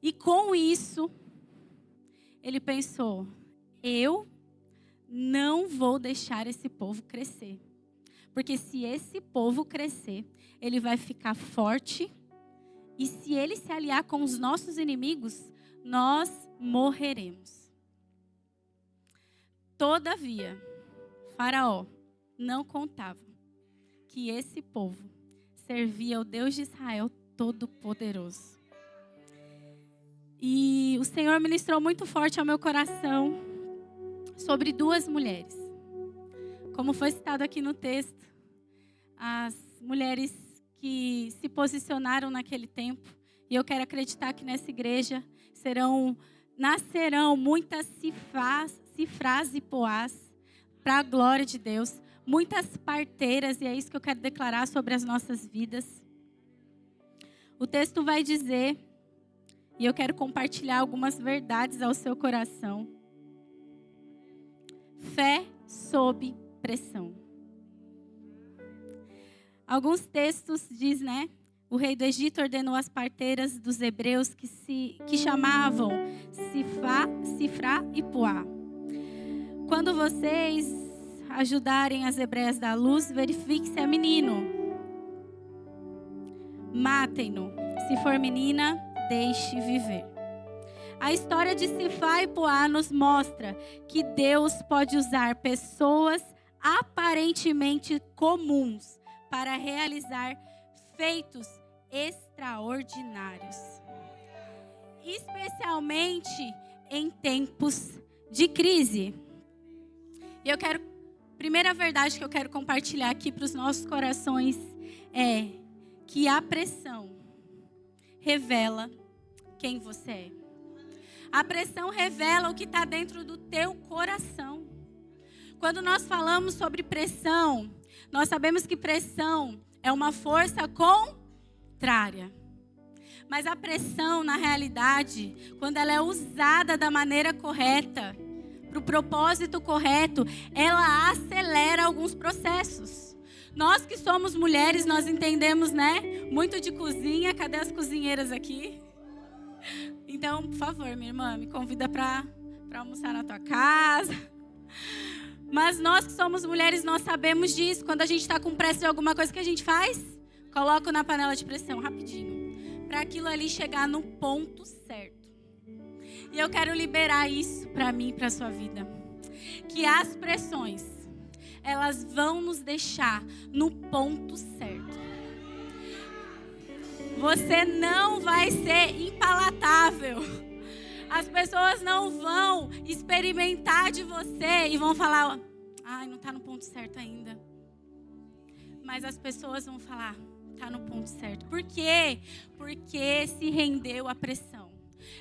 E com isso, ele pensou: eu não vou deixar esse povo crescer. Porque se esse povo crescer, ele vai ficar forte. E se ele se aliar com os nossos inimigos, nós morreremos. Todavia, Faraó não contava que esse povo servia ao Deus de Israel Todo-Poderoso. E o Senhor ministrou muito forte ao meu coração sobre duas mulheres. Como foi citado aqui no texto, as mulheres que se posicionaram naquele tempo. E eu quero acreditar que nessa igreja nascerão muitas Sifrás e Poás para a glória de Deus. Muitas parteiras, e é isso que eu quero declarar sobre as nossas vidas. O texto vai dizer, e eu quero compartilhar algumas verdades ao seu coração. Fé sob pressão. Alguns textos diz, né? O rei do Egito ordenou às parteiras dos hebreus que chamavam Sifrá e Puá: quando vocês ajudarem as hebreias da luz, verifique se é menino. Matem-no. Se for menina, deixe viver. A história de Sifrá e Puá nos mostra que Deus pode usar pessoas aparentemente comuns para realizar feitos extraordinários, especialmente em tempos de crise. E eu quero, primeira verdade que eu quero compartilhar aqui para os nossos corações é que a pressão revela quem você é. A pressão revela o que está dentro do teu coração. Quando nós falamos sobre pressão, nós sabemos que pressão é uma força contrária. Mas a pressão, na realidade, quando ela é usada da maneira correta, para o propósito correto, ela acelera alguns processos. Nós que somos mulheres, nós entendemos, né? Muito de cozinha. Cadê as cozinheiras aqui? Então, por favor, minha irmã, me convida para almoçar na tua casa. Mas nós que somos mulheres, nós sabemos disso. Quando a gente está com pressa de alguma coisa, o que a gente faz? Coloca na panela de pressão, rapidinho. Para aquilo ali chegar no ponto certo. E eu quero liberar isso para mim e para a sua vida. Que as pressões, elas vão nos deixar no ponto certo. Você não vai ser impalatável. As pessoas não vão experimentar de você e vão falar, ai, não está no ponto certo ainda. Mas as pessoas vão falar, está no ponto certo. Por quê? Porque se rendeu à pressão.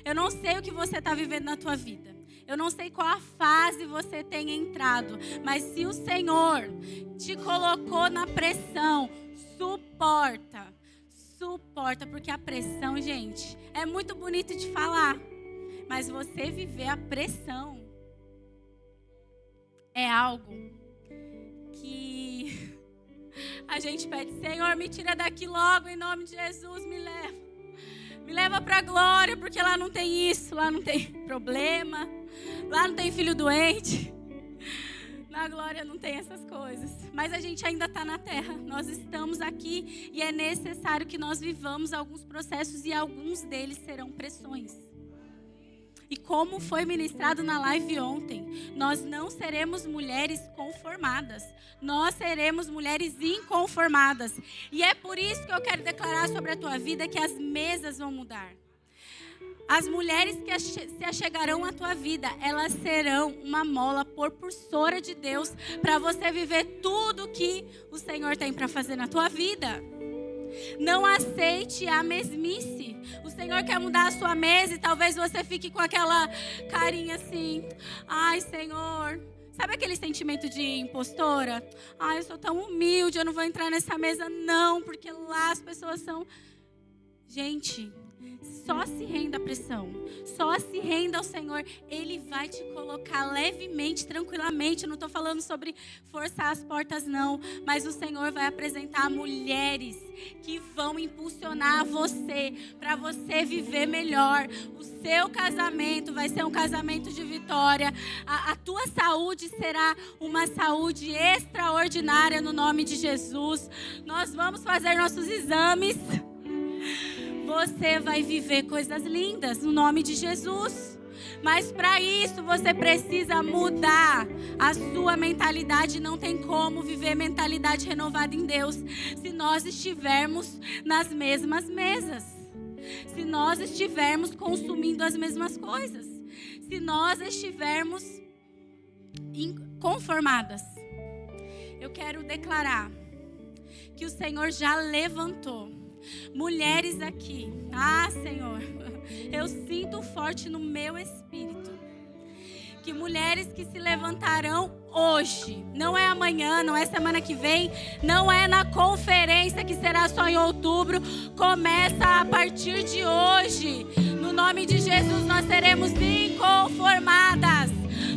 Eu não sei o que você está vivendo na tua vida. Eu não sei qual a fase você tem entrado. Mas se o Senhor te colocou na pressão, suporta. Suporta, porque a pressão, gente, é muito bonito de falar. Mas você viver a pressão é algo que a gente pede, Senhor, me tira daqui logo, em nome de Jesus, me leva. Me leva para a glória, porque lá não tem isso, lá não tem problema, lá não tem filho doente. Na glória não tem essas coisas. Mas a gente ainda está na terra. Nós estamos aqui e é necessário que nós vivamos alguns processos e alguns deles serão pressões. E como foi ministrado na live ontem, nós não seremos mulheres conformadas. Nós seremos mulheres inconformadas. E é por isso que eu quero declarar sobre a tua vida que as mesas vão mudar. As mulheres que se achegarão à tua vida, elas serão uma mola propulsora de Deus para você viver tudo que o Senhor tem para fazer na tua vida. Não aceite a mesmice. O Senhor quer mudar a sua mesa e talvez você fique com aquela carinha assim. Ai, Senhor. Sabe aquele sentimento de impostora? Ai, eu sou tão humilde, eu não vou entrar nessa mesa não, porque lá as pessoas são... Gente, só se renda à pressão, só se renda ao Senhor. Ele vai te colocar levemente, tranquilamente. Eu não estou falando sobre forçar as portas não, mas o Senhor vai apresentar mulheres que vão impulsionar você, para você viver melhor. O seu casamento vai ser um casamento de vitória. A tua saúde será uma saúde extraordinária no nome de Jesus. Nós vamos fazer nossos exames. Você vai viver coisas lindas no nome de Jesus. Mas para isso você precisa mudar a sua mentalidade. Não tem como viver mentalidade renovada em Deus se nós estivermos nas mesmas mesas. Se nós estivermos consumindo as mesmas coisas. Se nós estivermos inconformadas. Eu quero declarar que o Senhor já levantou mulheres aqui. Ah, Senhor, eu sinto forte no meu espírito que mulheres que se levantarão hoje, não é amanhã, não é semana que vem, não é na conferência que será só em outubro, começa a partir de hoje. No nome de Jesus nós seremos inconformadas,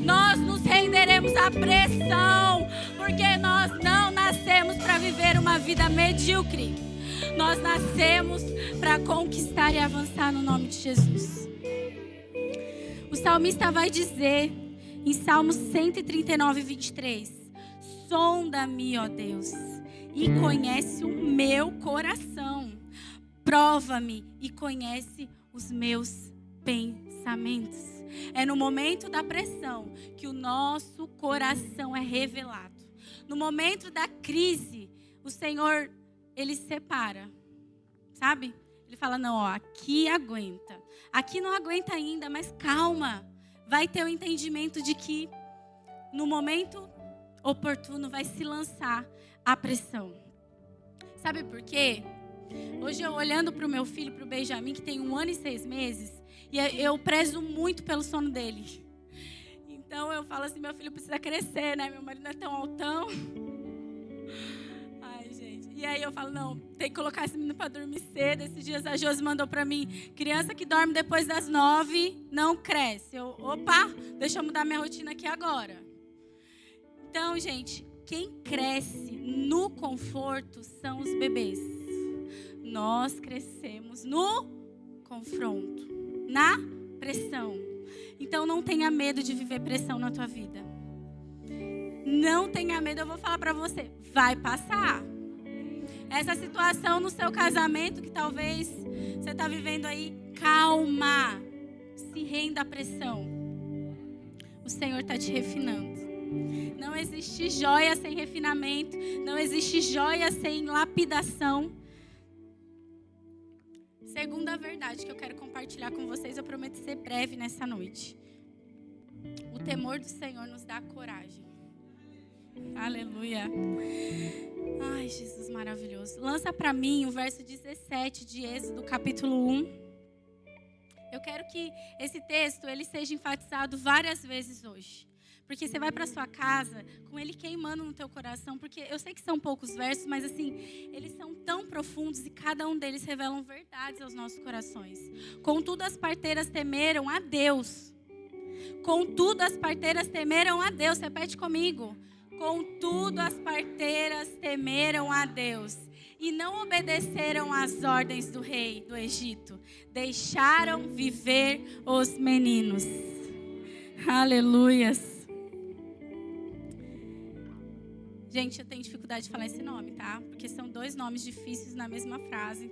nós nos renderemos à pressão, porque nós não nascemos para viver uma vida medíocre. Nós nascemos para conquistar e avançar no nome de Jesus. O salmista vai dizer em Salmos 139, 23: sonda-me, ó Deus, e conhece o meu coração. Prova-me e conhece os meus pensamentos. É no momento da pressão que o nosso coração é revelado. No momento da crise, o Senhor... Ele separa, sabe? Ele fala, não, ó, aqui aguenta. Aqui não aguenta ainda, mas calma. vai ter o entendimento de que no momento oportuno vai se lançar a pressão. Sabe por quê? Hoje eu olhando para o meu filho, para o Benjamin, que tem 1 ano e 6 meses, e eu prezo muito pelo sono dele. Então eu falo assim, meu filho precisa crescer, né? Meu marido não é tão altão. Ai, gente. E aí eu falo, não, tem que colocar esse menino para dormir cedo. Esses dias a Josi mandou para mim, criança que dorme depois das 9 não cresce. Opa, deixa eu mudar minha rotina aqui agora. Então, gente, quem cresce no conforto são os bebês. Nós crescemos no confronto, na pressão. Então não tenha medo de viver pressão na tua vida. Não tenha medo, eu vou falar para você, vai passar. Essa situação no seu casamento que talvez você está vivendo aí, calma, se renda à pressão. O Senhor está te refinando. Não existe joia sem refinamento, não existe joia sem lapidação. Segunda verdade que eu quero compartilhar com vocês, eu prometo ser breve nessa noite. O temor do Senhor nos dá coragem. Aleluia. Ai, Jesus maravilhoso. Lança para mim o verso 17 de Êxodo, capítulo 1. Eu quero que esse texto ele seja enfatizado várias vezes hoje. Porque você vai para sua casa com ele queimando no teu coração. Porque eu sei que são poucos versos, mas assim, eles são tão profundos e cada um deles revelam verdades aos nossos corações. Contudo, as parteiras temeram a Deus. Contudo, as parteiras temeram a Deus. Repete comigo. Contudo, as parteiras temeram a Deus e não obedeceram às ordens do rei do Egito. Deixaram viver os meninos. Aleluias. Gente, eu tenho dificuldade de falar esse nome, tá? Porque são 2 nomes difíceis na mesma frase.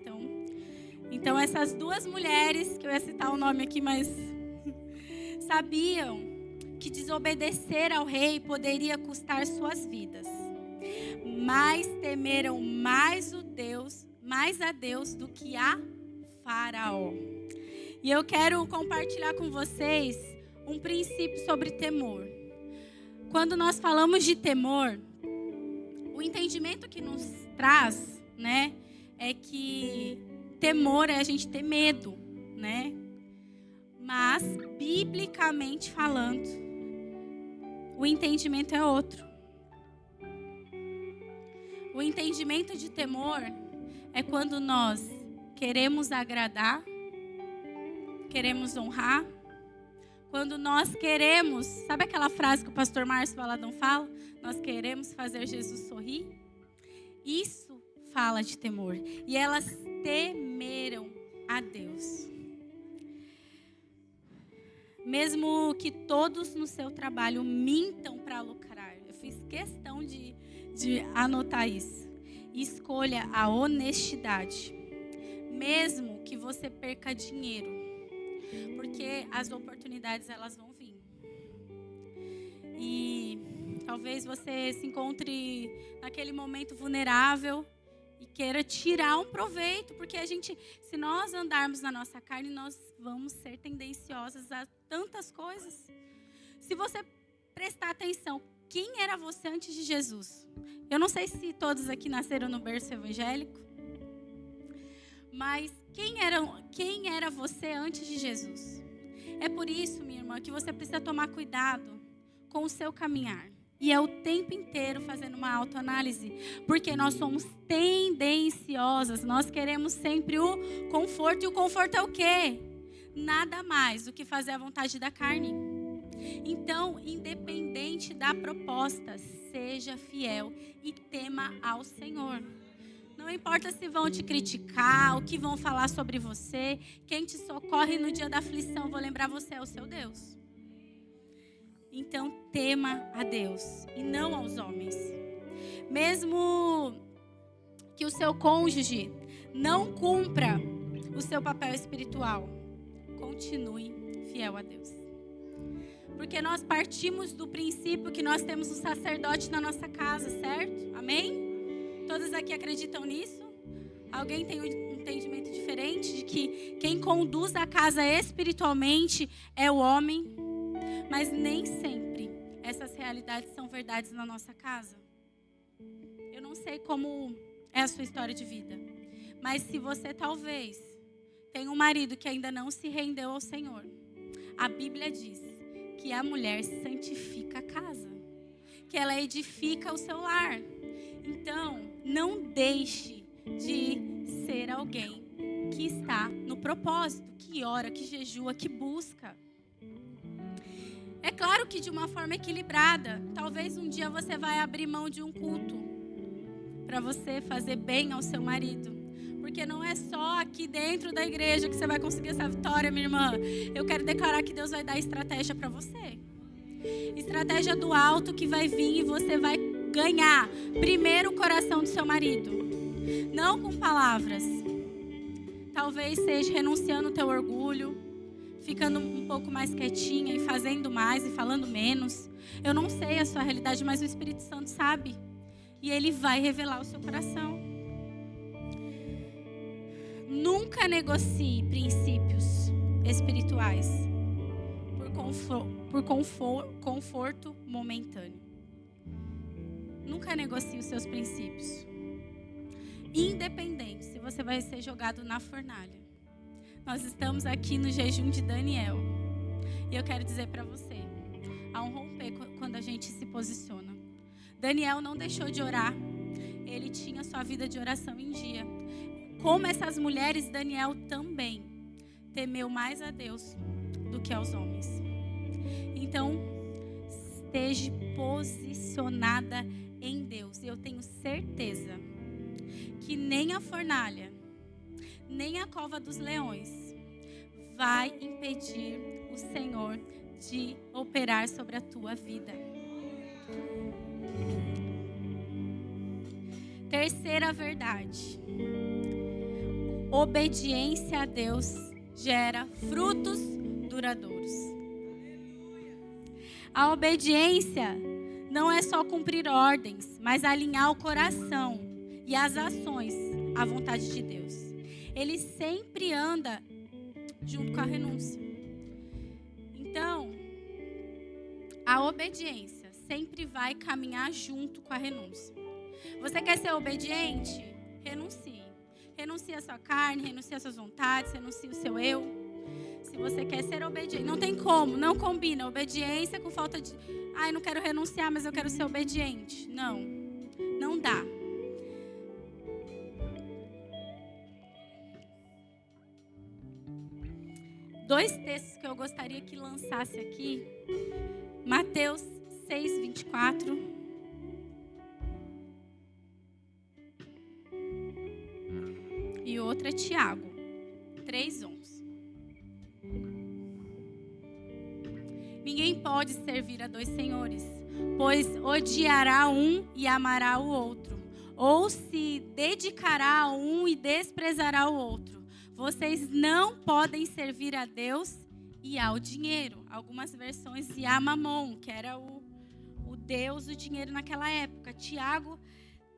Então essas 2 mulheres, que eu ia citar o nome aqui, mas sabiam que desobedecer ao rei poderia custar suas vidas. Mas temeram mais a Deus do que a Faraó. E eu quero compartilhar com vocês um princípio sobre temor. Quando nós falamos de temor, o entendimento que nos traz, né, é que temor é a gente ter medo, né? Mas, biblicamente falando, o entendimento é outro. O entendimento de temor é quando nós queremos agradar, queremos honrar, quando nós queremos, sabe aquela frase que o pastor Márcio Valadão fala? Nós queremos fazer Jesus sorrir. Isso fala de temor. E elas temeram a Deus. Mesmo que todos no seu trabalho mintam para lucrar. Eu fiz questão de anotar isso. Escolha a honestidade. Mesmo que você perca dinheiro. Porque as oportunidades elas vão vir. E talvez você se encontre naquele momento vulnerável e queira tirar um proveito, porque se nós andarmos na nossa carne, nós vamos ser tendenciosas a tantas coisas. Se você prestar atenção, quem era você antes de Jesus? Eu não sei se todos aqui nasceram no berço evangélico, mas quem era você antes de Jesus? É por isso, minha irmã, que você precisa tomar cuidado com o seu caminhar. E é o tempo inteiro fazendo uma autoanálise. Porque nós somos tendenciosas. Nós queremos sempre o conforto. E o conforto é o quê? Nada mais do que fazer a vontade da carne. Então, independente da proposta, seja fiel e tema ao Senhor. Não importa se vão te criticar, o que vão falar sobre você. Quem te socorre no dia da aflição, vou lembrar você, é o seu Deus. Então, tema a Deus e não aos homens. Mesmo que o seu cônjuge não cumpra o seu papel espiritual, continue fiel a Deus. Porque nós partimos do princípio que nós temos um sacerdote na nossa casa, certo? Amém? Todos aqui acreditam nisso? Alguém tem um entendimento diferente de que quem conduz a casa espiritualmente é o homem? Mas nem sempre essas realidades são verdades na nossa casa. Eu não sei como é a sua história de vida, mas se você talvez tem um marido que ainda não se rendeu ao Senhor, a Bíblia diz que a mulher santifica a casa, que ela edifica o seu lar. Então, não deixe de ser alguém que está no propósito, que ora, que jejua, que busca. É claro que de uma forma equilibrada. Talvez um dia você vai abrir mão de um culto para você fazer bem ao seu marido. Porque não é só aqui dentro da igreja que você vai conseguir essa vitória, minha irmã. Eu quero declarar que Deus vai dar estratégia para você. Estratégia do alto que vai vir e você vai ganhar primeiro o coração do seu marido. Não com palavras. Talvez seja renunciando o teu orgulho, ficando um pouco mais quietinha e fazendo mais e falando menos. Eu não sei a sua realidade, mas o Espírito Santo sabe. E Ele vai revelar o seu coração. Nunca negocie princípios espirituais por conforto momentâneo. Nunca negocie os seus princípios. Independente se você vai ser jogado na fornalha. Nós estamos aqui no jejum de Daniel. E eu quero dizer para você, há um romper quando a gente se posiciona. Daniel não deixou de orar. Ele tinha sua vida de oração em dia. Como essas mulheres, Daniel também temeu mais a Deus do que aos homens. Então, esteja posicionada em Deus. E eu tenho certeza que nem a fornalha, nem a cova dos leões vai impedir o Senhor de operar sobre a tua vida. Terceira verdade. Obediência a Deus gera frutos duradouros. A obediência não é só cumprir ordens, mas alinhar o coração e as ações à vontade de Deus. Ele sempre anda junto com a renúncia. Então, a obediência sempre vai caminhar junto com a renúncia. Você quer ser obediente? Renuncie. Renuncie a sua carne, renuncie as suas vontades, renuncie o seu eu. Se você quer ser obediente, não tem como, não combina obediência com falta de... eu não quero renunciar, mas eu quero ser obediente. Não, não dá. Dois textos que eu gostaria que lançasse aqui. Mateus 6:24. E outra é Tiago 3:11. Ninguém pode servir a dois senhores, pois odiará um e amará o outro, ou se dedicará a um e desprezará o outro. Vocês não podem servir a Deus e ao dinheiro. Algumas versões e a Mamon, que era o Deus do dinheiro naquela época. Tiago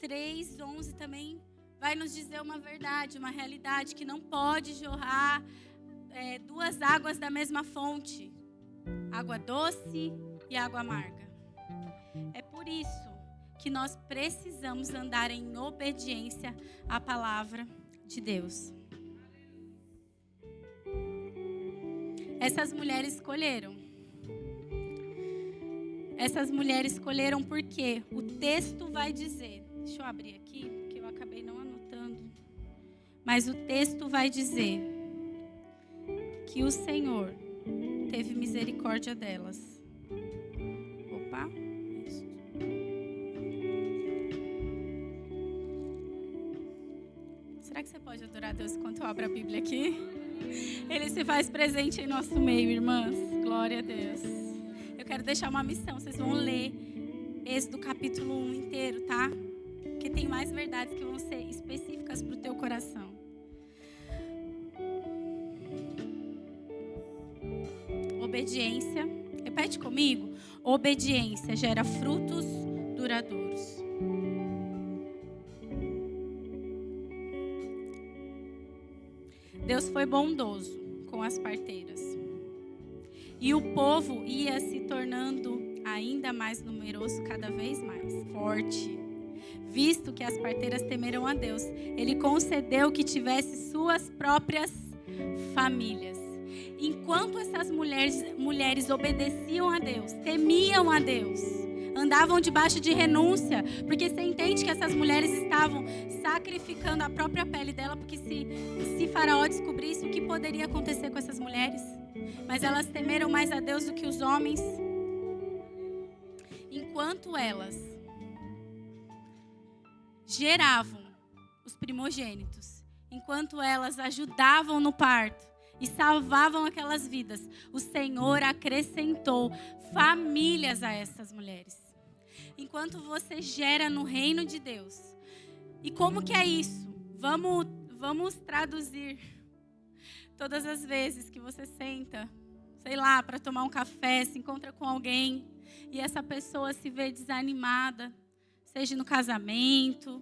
3:11 também vai nos dizer uma verdade, uma realidade, que não pode jorrar duas águas da mesma fonte. Água doce e água amarga. É por isso que nós precisamos andar em obediência à palavra de Deus. Essas mulheres escolheram. Essas mulheres escolheram porque o texto vai dizer. Deixa eu abrir aqui, porque eu acabei não anotando. Mas o texto vai dizer que o Senhor teve misericórdia delas. Opa. Isso. Será que você pode adorar a Deus enquanto eu abro a Bíblia aqui? Ele se faz presente em nosso meio, irmãs. Glória a Deus. Eu quero deixar uma missão. Vocês vão ler Êxodo capítulo 1 inteiro, tá? Porque tem mais verdades que vão ser específicas para o teu coração. Obediência. Repete comigo. Obediência gera frutos duradouros. Deus foi bondoso com as parteiras. E o povo ia se tornando ainda mais numeroso, cada vez mais forte. Visto que as parteiras temeram a Deus, ele concedeu que tivesse suas próprias famílias. Enquanto essas mulheres obedeciam a Deus, temiam a Deus, andavam debaixo de renúncia, porque você entende que essas mulheres estavam sacrificando a própria pele dela, porque se Faraó descobrisse, o que poderia acontecer com essas mulheres? Mas elas temeram mais a Deus do que os homens. Enquanto elas geravam os primogênitos, enquanto elas ajudavam no parto e salvavam aquelas vidas, o Senhor acrescentou famílias a essas mulheres. Enquanto você gera no reino de Deus. E como que é isso? Vamos traduzir. Todas as vezes que você senta, sei lá, para tomar um café, se encontra com alguém e essa pessoa se vê desanimada, seja no casamento,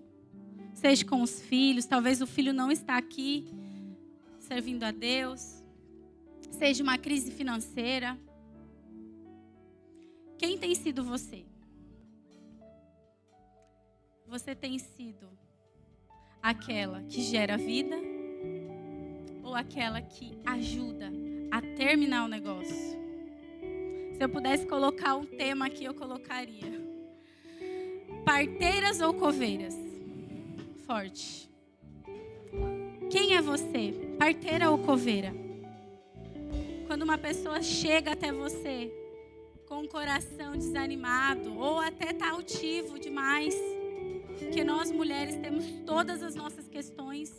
seja com os filhos, talvez o filho não está aqui servindo a Deus, seja uma crise financeira. Quem tem sido você? Você tem sido aquela que gera vida ou aquela que ajuda a terminar o negócio? Se eu pudesse colocar um tema aqui, eu colocaria: parteiras ou coveiras? Forte. Quem é você? Parteira ou coveira? Quando uma pessoa chega até você com o coração desanimado ou até está altivo demais, porque nós mulheres temos todas as nossas questões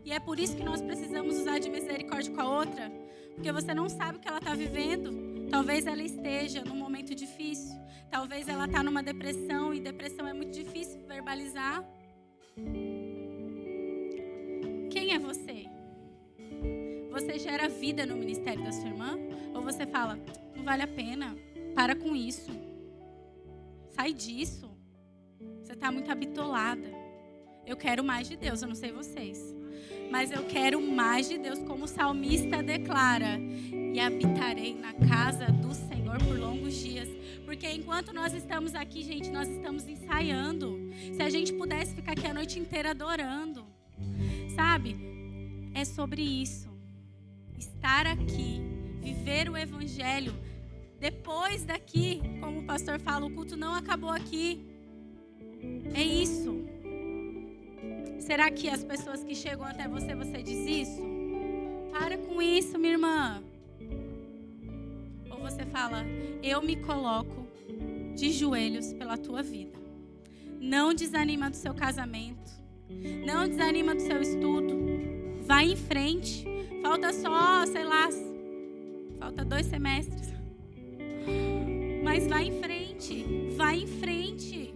e é por isso que nós precisamos usar de misericórdia com a outra, porque você não sabe o que ela está vivendo. Talvez ela esteja num momento difícil, talvez ela está numa depressão e depressão é muito difícil verbalizar. Quem é você? Você gera vida no ministério da sua irmã? Ou você fala, não vale a pena, para com isso, sai disso, você está muito habitolada. Eu quero mais de Deus, eu não sei vocês, mas eu quero mais de Deus, como o salmista declara: e habitarei na casa do Senhor por longos dias. Porque enquanto nós estamos aqui, gente, nós estamos ensaiando. Se a gente pudesse ficar aqui a noite inteira adorando, sabe? É sobre isso. Estar aqui, viver o evangelho. Depois daqui, como o pastor fala, o culto não acabou aqui. É isso. Será que as pessoas que chegam até você, você diz isso? Para com isso, minha irmã. Ou você fala, eu me coloco de joelhos pela tua vida. Não desanima do seu casamento. Não desanima do seu estudo. Vai em frente. Falta só, sei lá, falta 2 semestres. Mas vai em frente. Vai em frente.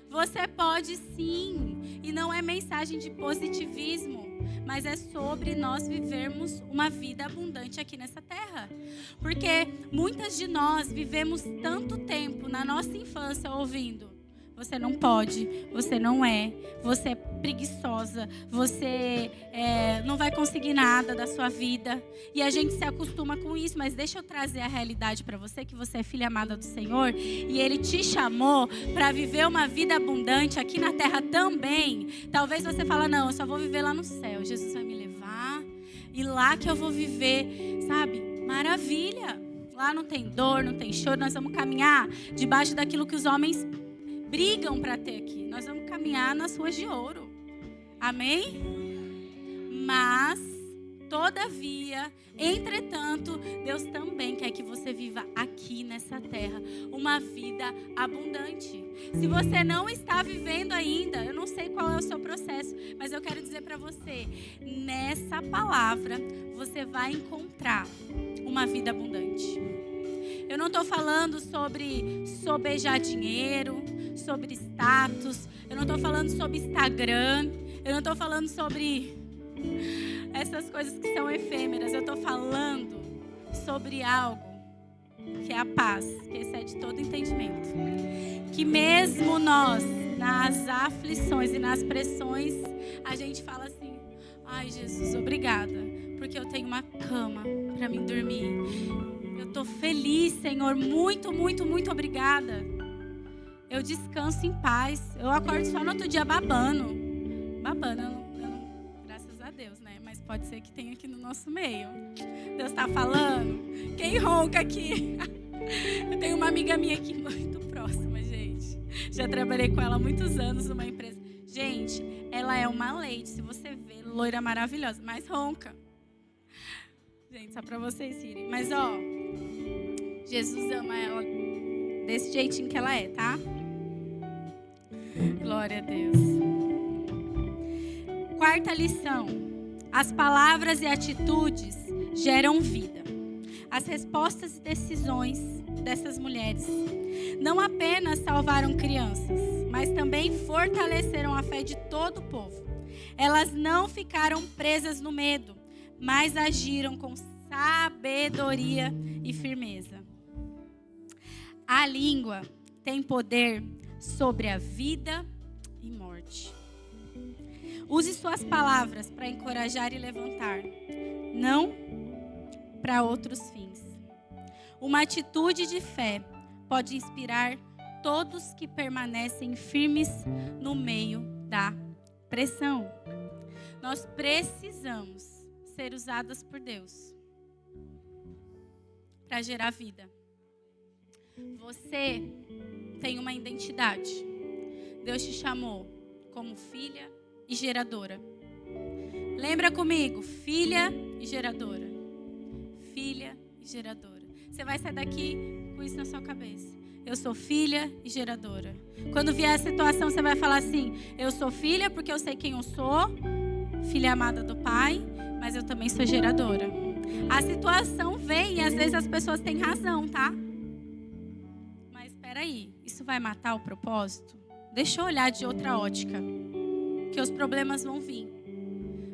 Você pode sim. E não é mensagem de positivismo, mas é sobre nós vivermos uma vida abundante aqui nessa terra. Porque muitas de nós vivemos tanto tempo na nossa infância ouvindo: você não pode, você não é, você é preguiçosa, você não vai conseguir nada da sua vida. E a gente se acostuma com isso, mas deixa eu trazer a realidade para você, que você é filha amada do Senhor e Ele te chamou para viver uma vida abundante aqui na terra também. Talvez você fale, não, eu só vou viver lá no céu, Jesus vai me levar e lá que eu vou viver, sabe? Maravilha! Lá não tem dor, não tem choro, nós vamos caminhar debaixo daquilo que os homens brigam para ter aqui. Nós vamos caminhar nas ruas de ouro. Amém? Mas, todavia, entretanto, Deus também quer que você viva aqui nessa terra uma vida abundante. Se você não está vivendo ainda, eu não sei qual é o seu processo, mas eu quero dizer para você, nessa palavra, você vai encontrar uma vida abundante. Eu não estou falando sobre sobejar dinheiro, sobre status, eu não estou falando sobre Instagram, eu não estou falando sobre essas coisas que são efêmeras, eu estou falando sobre algo que é a paz, que excede todo entendimento. Que mesmo nós, nas aflições e nas pressões, a gente fala assim, ai Jesus, obrigada, porque eu tenho uma cama para mim dormir. Eu estou feliz, Senhor. Muito, muito, muito obrigada. Eu descanso em paz. Eu acordo só no outro dia babando. Graças a Deus, né? Mas pode ser que tenha aqui no nosso meio. Deus está falando. Quem ronca aqui? Eu tenho uma amiga minha aqui muito próxima, gente. Já trabalhei com ela há muitos anos numa empresa. Gente, ela é uma lady, se você vê, loira maravilhosa, mas ronca. Gente, só pra vocês irem. Mas, ó, Jesus ama ela desse jeitinho que ela é, tá? Glória a Deus. Quarta lição. As palavras e atitudes geram vida. As respostas e decisões dessas mulheres não apenas salvaram crianças, mas também fortaleceram a fé de todo o povo. Elas não ficaram presas no medo, mas agiram com sabedoria e firmeza. A língua tem poder sobre a vida e morte. Use suas palavras para encorajar e levantar, não para outros fins. Uma atitude de fé pode inspirar todos que permanecem firmes no meio da pressão. Nós precisamos ser usadas por Deus para gerar vida. Você tem uma identidade. Deus te chamou como filha e geradora. Lembra comigo, filha e geradora. Filha e geradora. Você vai sair daqui com isso na sua cabeça. Eu sou filha e geradora. Quando vier a situação, você vai falar assim: eu sou filha porque eu sei quem eu sou, filha amada do Pai, mas eu também sou geradora. A situação vem e às vezes as pessoas têm razão, tá? Mas espera aí, isso vai matar o propósito? Deixa eu olhar de outra ótica, que os problemas vão vir.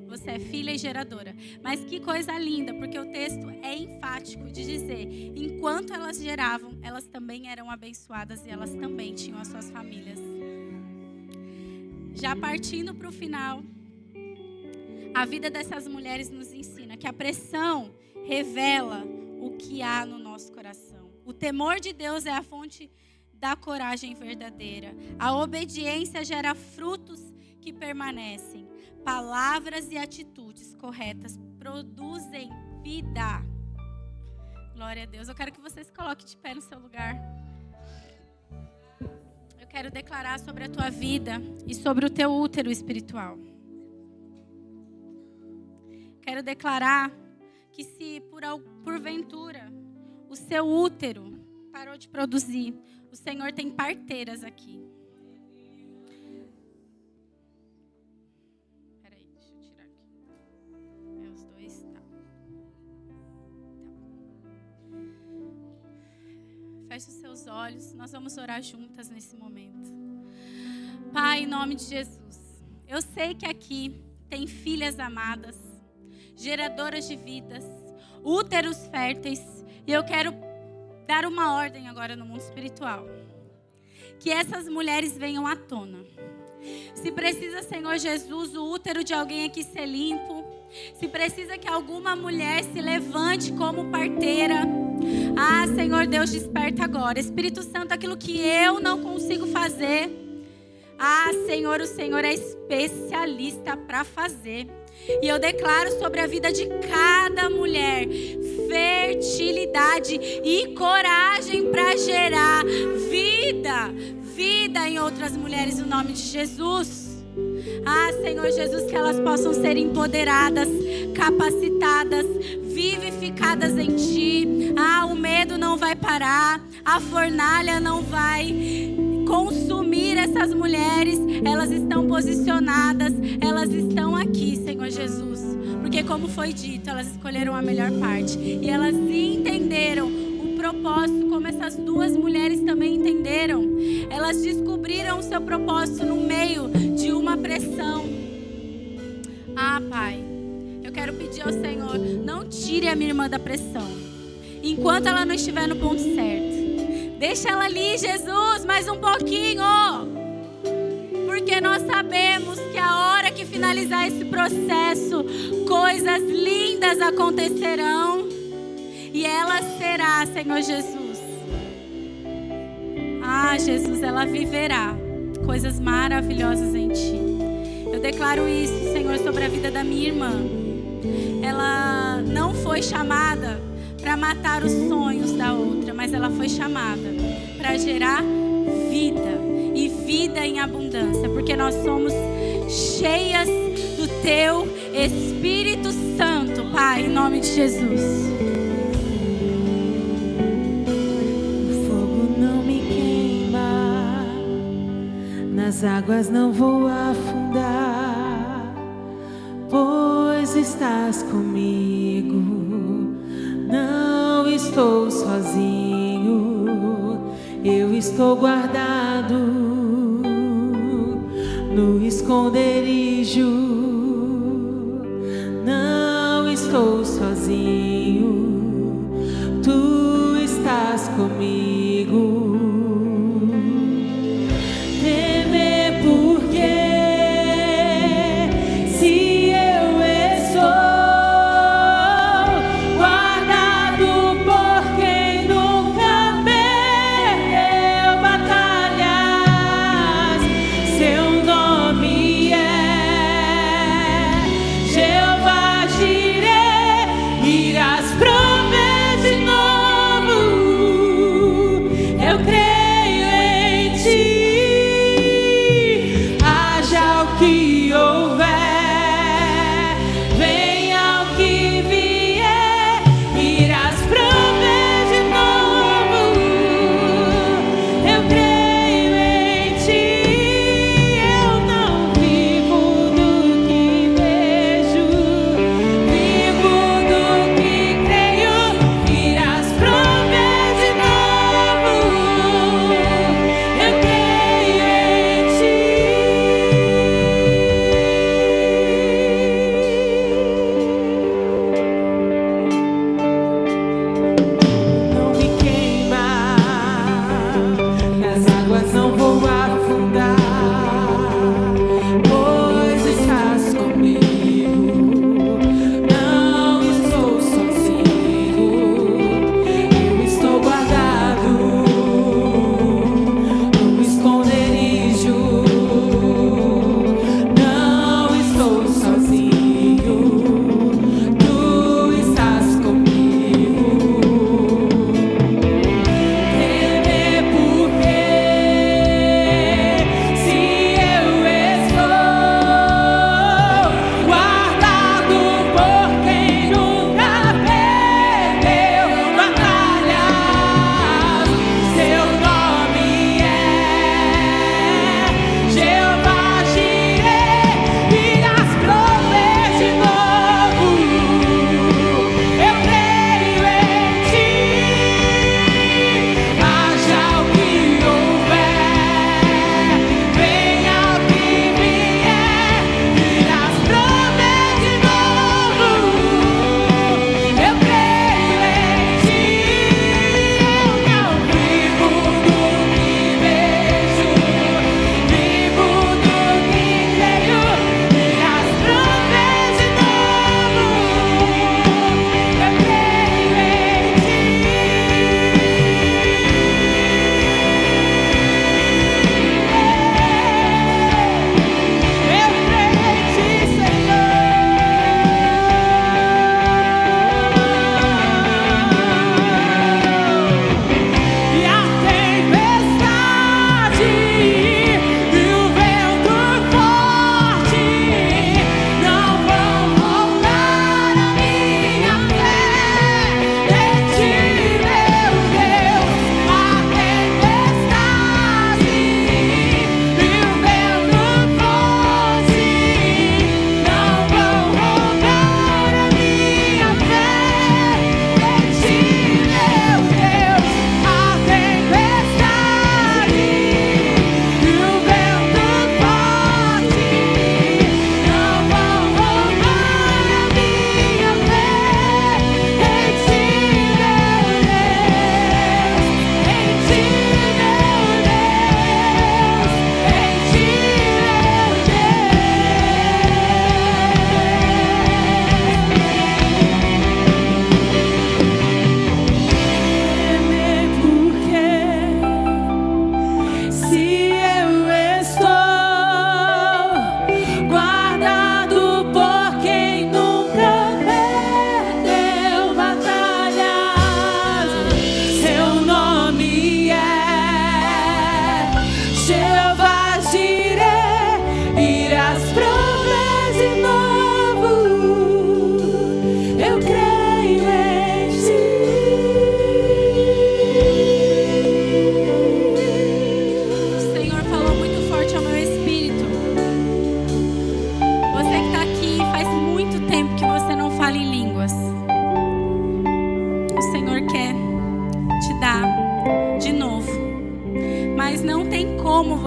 Você é filha e geradora. Mas que coisa linda, porque o texto é enfático de dizer: enquanto elas geravam, elas também eram abençoadas e elas também tinham as suas famílias. Já partindo para o final, a vida dessas mulheres nos ensina que a pressão revela o que há no nosso coração. O temor de Deus é a fonte da coragem verdadeira. A obediência gera frutos que permanecem. Palavras e atitudes corretas produzem vida. Glória a Deus. Eu quero que você se coloque de pé no seu lugar. Eu quero declarar sobre a tua vida e sobre o teu útero espiritual. Quero declarar que se porventura o seu útero parou de produzir, o Senhor tem parteiras aqui. Feche os seus olhos, nós vamos orar juntas nesse momento. Pai, em nome de Jesus, eu sei que aqui tem filhas amadas, geradoras de vidas, úteros férteis, e eu quero dar uma ordem agora no mundo espiritual. Que essas mulheres venham à tona. Se precisa, Senhor Jesus, o útero de alguém aqui ser limpo, se precisa que alguma mulher se levante como parteira, Senhor Deus, desperta agora. Espírito Santo, aquilo que eu não consigo fazer, Senhor, o Senhor é especialista para fazer. E eu declaro sobre a vida de cada mulher fertilidade e coragem para gerar vida em outras mulheres, no nome de Jesus. Senhor Jesus, que elas possam ser empoderadas, capacitadas, vivificadas em Ti. O medo não vai parar, a fornalha não vai consumir essas mulheres. Elas estão posicionadas, elas estão aqui, Senhor Jesus. Porque como foi dito, elas escolheram a melhor parte. E elas entenderam o propósito, como essas duas mulheres também entenderam. Elas descobriram o seu propósito no meio de uma pressão. Pai, eu quero pedir ao Senhor, não tire a minha irmã da pressão, enquanto ela não estiver no ponto certo. Deixa ela ali, Jesus, mais um pouquinho. Porque nós sabemos que a hora que finalizar esse processo, coisas lindas acontecerão. E ela será, Senhor Jesus. Ah, Jesus, ela viverá coisas maravilhosas em Ti. Eu declaro isso, Senhor, sobre a vida da minha irmã. Ela não foi chamada para matar os sonhos da outra, mas ela foi chamada para gerar vida e vida em abundância, porque nós somos cheias do Teu Espírito Santo, Pai, em nome de Jesus. O fogo não me queima, nas águas não vou afundar, pois estás comigo. Não estou sozinho, eu estou guardado no esconderijo. Não estou sozinho, Tu estás comigo. Temer porque se eu estou guardado por quem nunca perdeu batalhas, Seu nome é Jeová Jireh, irá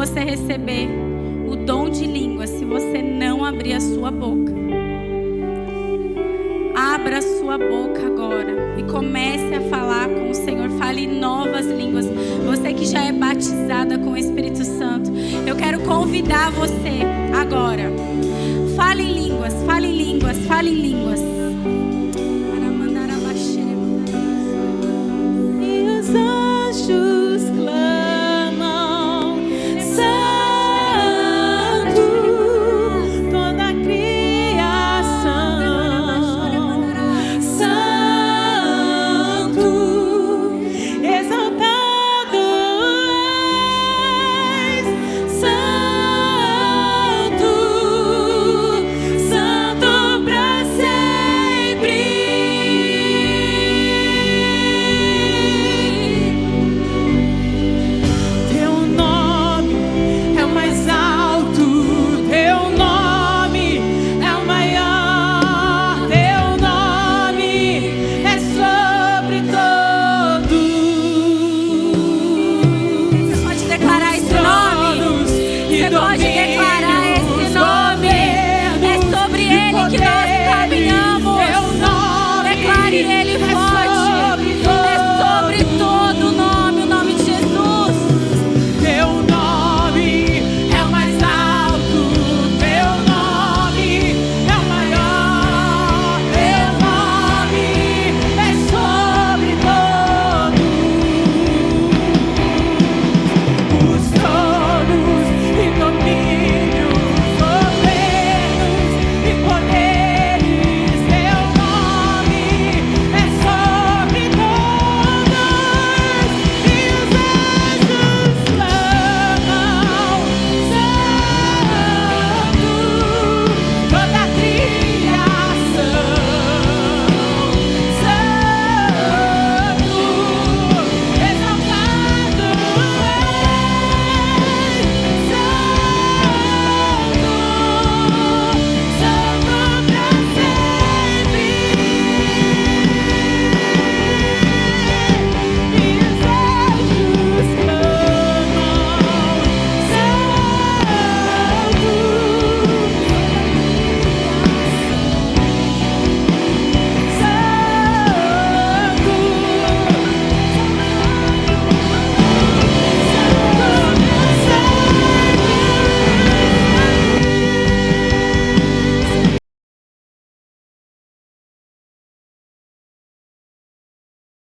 você receber o dom de língua se você não abrir a sua boca. Abra a sua boca agora e comece a falar com o Senhor. Fale em novas línguas. Você que já é batizada com o Espírito Santo, eu quero convidar você agora. Fale em línguas, fale em línguas, fale em línguas.